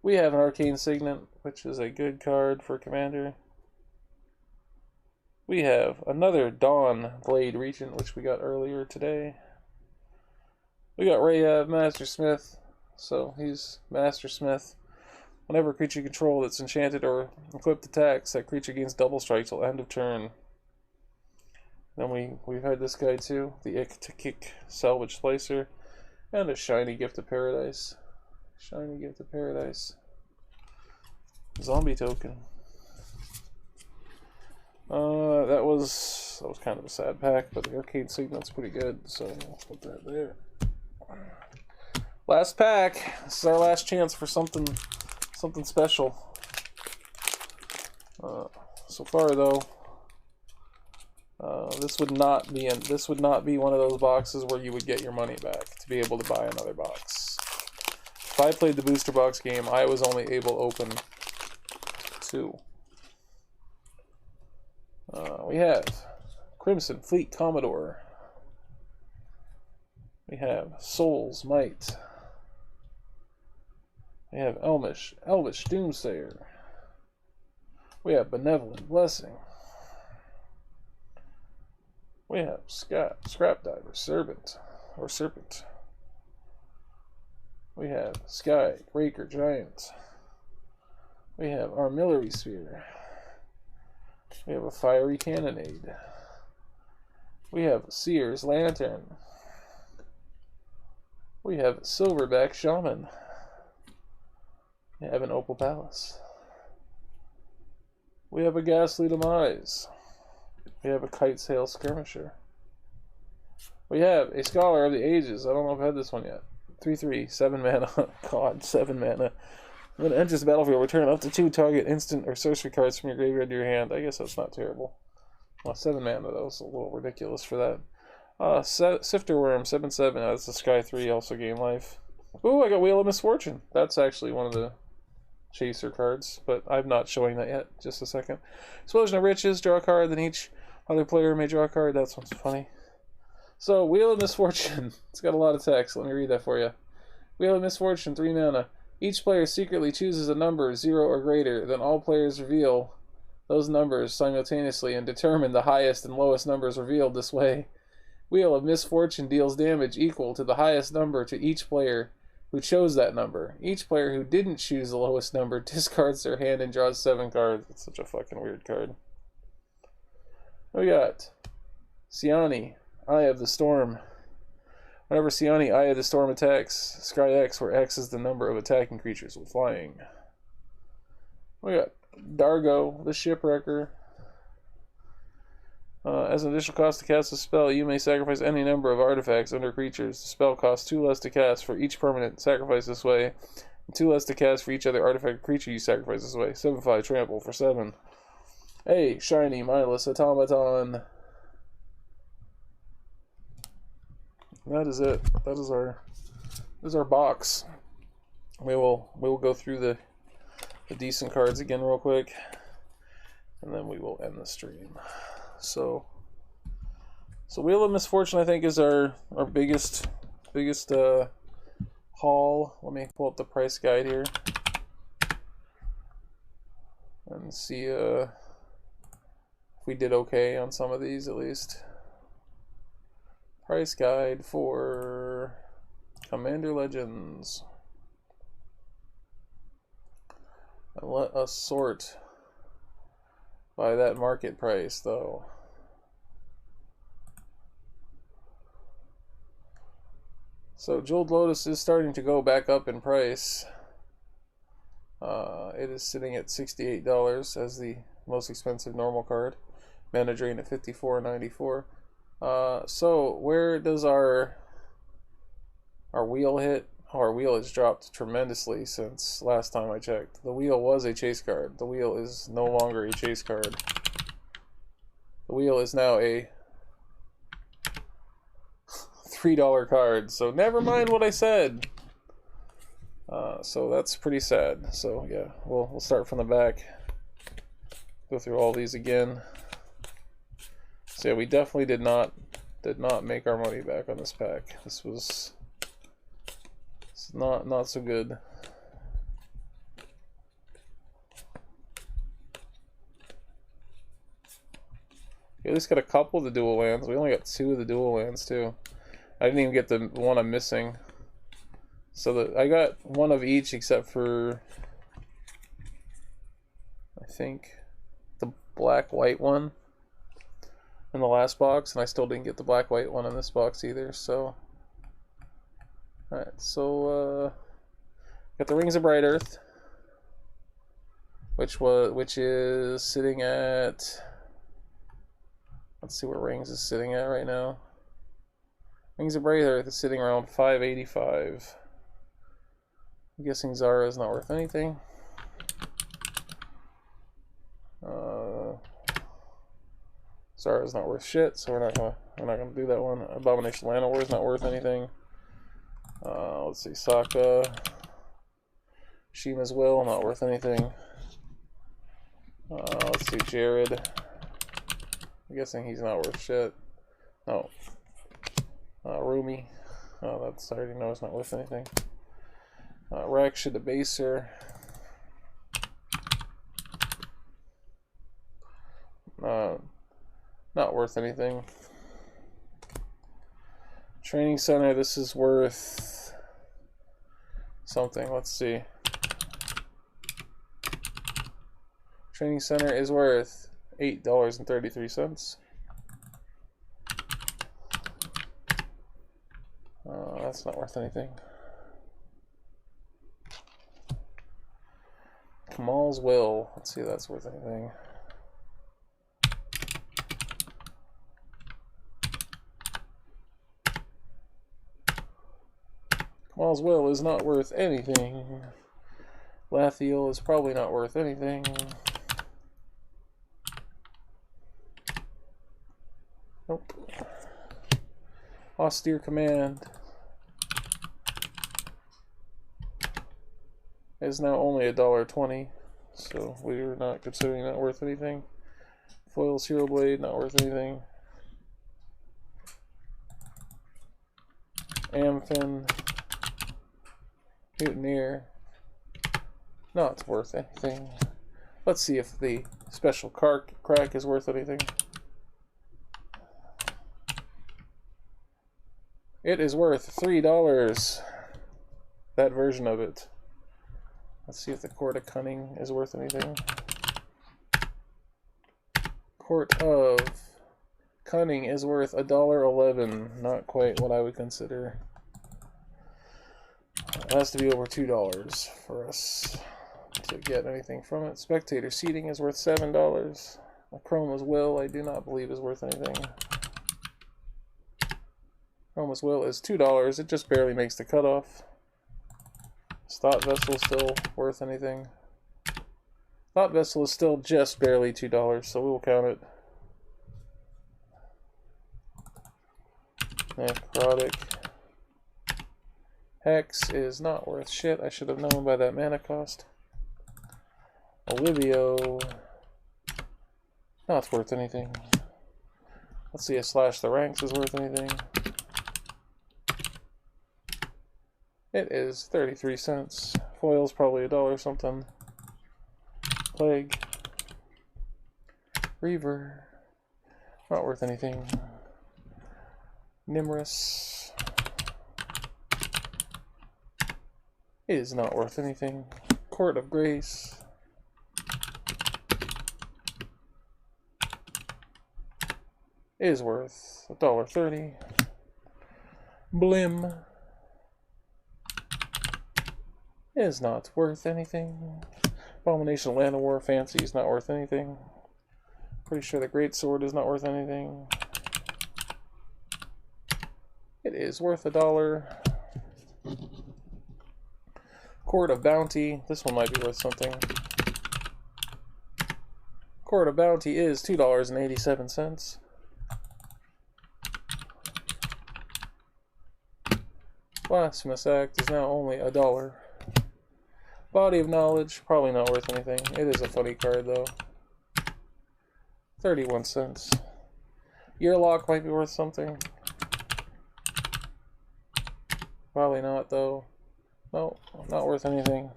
A: We have an Arcane Signet, which is a good card for Commander. We have another Dawn Blade Regent, which we got earlier today. We got Rayav, Master Smith. So he's Master Smith. Whenever a creature you control that's enchanted or equipped attacks, that creature gains double strike till end of turn. Then we've had this guy too, the Ick-to-Kick Salvage Slicer, and a Shiny Gift of Paradise. Shiny Gift of Paradise. Zombie token. That was kind of a sad pack, but the Arcane Signet's pretty good, so we'll put that there. Last pack. This is our last chance for something special. So far though, this would not be one of those boxes where you would get your money back to be able to buy another box. If I played the booster box game, I was only able to open 2. We have Crimson Fleet Commodore. We have Soul's Might. We have Elvish Doomsayer. We have Benevolent Blessing. We have Scrapdiver Serpent. We have Sky Breaker Giant. We have Armillary Sphere. We have a Fiery Cannonade. We have Seer's Lantern. We have Silverback Shaman. We have an Opal Palace. We have a Ghastly Demise. We have a Kitesail Skirmisher. We have a Scholar of the Ages. I don't know if I've had this one yet. 3/3, 7 mana. God, 7 mana. When it enters the battlefield, return up to 2 target instant or sorcery cards from your graveyard to your hand. I guess that's not terrible. Well, 7 mana though, is a little ridiculous for that. Sifter Worm, 7/7. That's a Sky 3, also gain life. Ooh, I got Wheel of Misfortune. That's actually one of the chaser cards, but I'm not showing that yet. Just a second. Explosion of Riches, draw a card, then each other player may draw a card. That one's funny. So, Wheel of Misfortune. It's got a lot of text. Let me read that for you. Wheel of Misfortune, 3 mana. Each player secretly chooses a number 0 or greater. Then all players reveal those numbers simultaneously and determine the highest and lowest numbers revealed this way. Wheel of Misfortune deals damage equal to the highest number to each player who chose that number. Each player who didn't choose the lowest number discards their hand and draws 7 cards. It's such a fucking weird card. We got Siani, Eye of the Storm. Whenever Siani, Eye of the Storm attacks, scry X, where X is the number of attacking creatures with flying. We got Dargo, the Shipwrecker. As an additional cost to cast a spell, you may sacrifice any number of artifacts under creatures. The spell costs 2 less to cast for each permanent sacrificed this way, and 2 less to cast for each other artifact creature you sacrifice this way. 7/5 trample for 7. Hey, shiny, mindless automaton. That is it. That is our box. We will go through the decent cards again real quick, and then we will end the stream. So Wheel of Misfortune, I think, is our biggest haul. Let me pull up the price guide here and see if we did okay on some of these at least. Price guide for Commander Legends. And let us sort by that market price, though. So Jeweled Lotus is starting to go back up in price. It is sitting at $68 as the most expensive normal card. Mana Drain at $54.94. So where does our wheel hit? Oh, our wheel has dropped tremendously since last time I checked. The wheel was a chase card. The wheel is no longer a chase card. The wheel is now a $3 card. So never mind what I said. So that's pretty sad. So yeah, we'll start from the back. Go through all these again. So yeah, we definitely did not make our money back on this pack. This was not so good. We at least got a couple of the dual lands. We only got 2 of the dual lands too. I didn't even get the one I'm missing. So I got one of each except for, I think, the black-white one in the last box, and I still didn't get the black-white one in this box either. So, alright, so got the Rings of Bright Earth, which is sitting at, let's see where Rings is sitting at right now. Rings of Bright Earth is sitting around $5.85. I'm guessing Zara is not worth anything. Zara is not worth shit, so we're not gonna do that one. Abomination Llanowar is not worth anything. Let's see, Sokka, Shima's Will, not worth anything. Let's see, Jared. I'm guessing he's not worth shit. No. Rumi. Oh, that's, I already know it's not worth anything. Raksha the Baser. Not worth anything. Training Center, this is worth something. Let's see. Training Center is worth $8.33. That's not worth anything. Kamal's Will. Let's see if that's worth anything. Kamal's Will is not worth anything. Lathiel is probably not worth anything. Nope. Austere Command. is now only $1.20, so we're not considering that worth anything. Foils Hero Blade, not worth anything. Amfin, Mutineer, not worth anything. Let's see if the special crack is worth anything. It is worth $3. That version of it. Let's see if the Court of Cunning is worth anything. Court of Cunning is worth $1.11. Not quite what I would consider. It has to be over $2 for us to get anything from it. Spectator Seating is worth $7. Chroma's Will I do not believe is worth anything. Chroma's Will is $2. It just barely makes the cutoff. Thought Vessel still worth anything. Thought Vessel is still just barely $2, so we will count it. Necrotic. Hex is not worth shit. I should have known by that mana cost. Olivio. Not worth anything. Let's see if Slash the Ranks is worth anything. It is 33 cents. Foil's probably $1 something. Plague. Reaver. Not worth anything. Nimrus. Is not worth anything. Court of Grace. Is worth $1.30. Blim. Is not worth anything. Abomination Land of War Fancy is not worth anything. Pretty sure the Great Sword is not worth anything. It is worth $1. Court of Bounty. This one might be worth something. Court of Bounty is $2.87. Blasphemous Act is now only $1. Body of Knowledge, probably not worth anything. It is a funny card though. 31 cents. Yearlock might be worth something. Probably not though. No, not worth anything.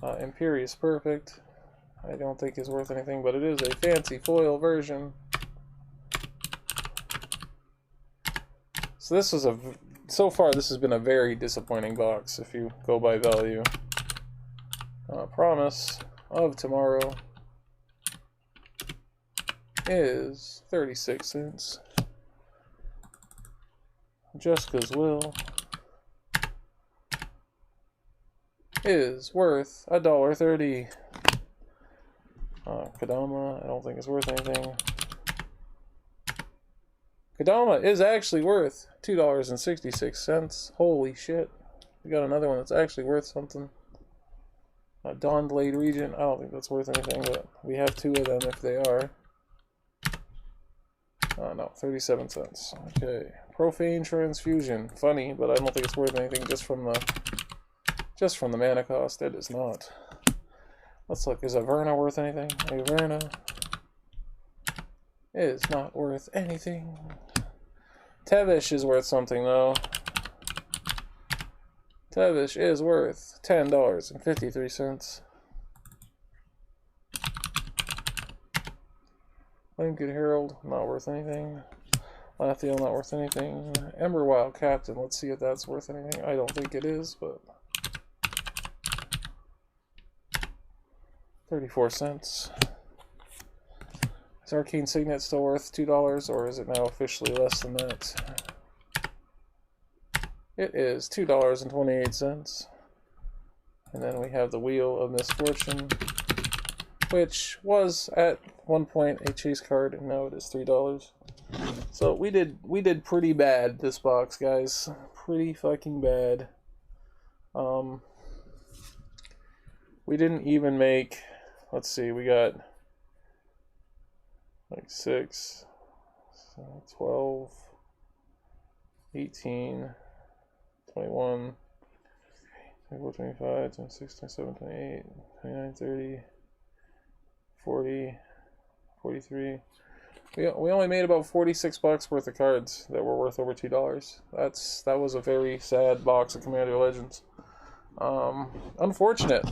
A: Imperious Perfect, I don't think is worth anything, but it is a fancy foil version. So this was so far this has been a very disappointing box if you go by value. Promise of Tomorrow is 36 cents. Jessica's Will is worth $1.30. Kadama, I don't think it's worth anything. Kadama is actually worth $2.66. Holy shit. We got another one that's actually worth something. Dawnblade Regent, I don't think that's worth anything, but we have two of them if they are. No, 37 cents. Okay. Profane Transfusion. Funny, but I don't think it's worth anything just from the mana cost. It is not. Let's look. Is Averna worth anything? Averna is not worth anything. Tevish is worth something though. Tevish is worth $10.53. Flamecoot Herald, not worth anything. Lathiel, not worth anything. Emberwild Captain, let's see if that's worth anything. I don't think it is, but 34 cents. Is Arcane Signet still worth $2, or is it now officially less than that? It is $2.28. And then we have the Wheel of Misfortune, which was at one point a chase card, and now it is $3. So we did pretty bad this box, guys. Pretty fucking bad. We didn't even make, let's see, we got like 6, 12, 18, 21, 24, 25, 26, 27, 28, 29, 30, 40, 43. We only made about 46 bucks worth of cards that were worth over $2. That was a very sad box of Commander Legends. Unfortunate.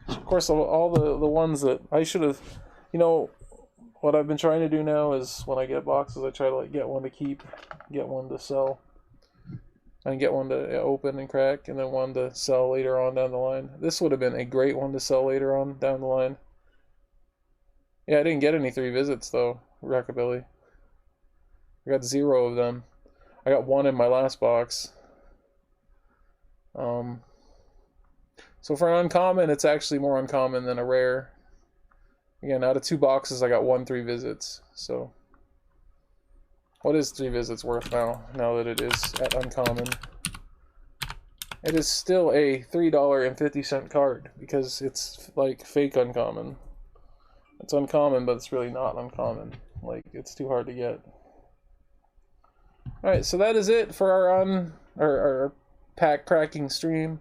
A: Of course, all the ones that I should have, what I've been trying to do now is when I get boxes, I try to like get one to keep, get one to sell, and get one to open and crack, and then one to sell later on down the line. This would have been a great one to sell later on down the line. Yeah, I didn't get any 3 visits though, Rockabilly. I got 0 of them. I got 1 in my last box. So for an uncommon, it's actually more uncommon than a rare. Again, out of 2 boxes, I got 1 3 visits. So, what is 3 visits worth now? Now that it is at uncommon, it is still a $3.50 card because it's like fake uncommon. It's uncommon, but it's really not uncommon. Like, it's too hard to get. All right, so that is it for our pack cracking stream.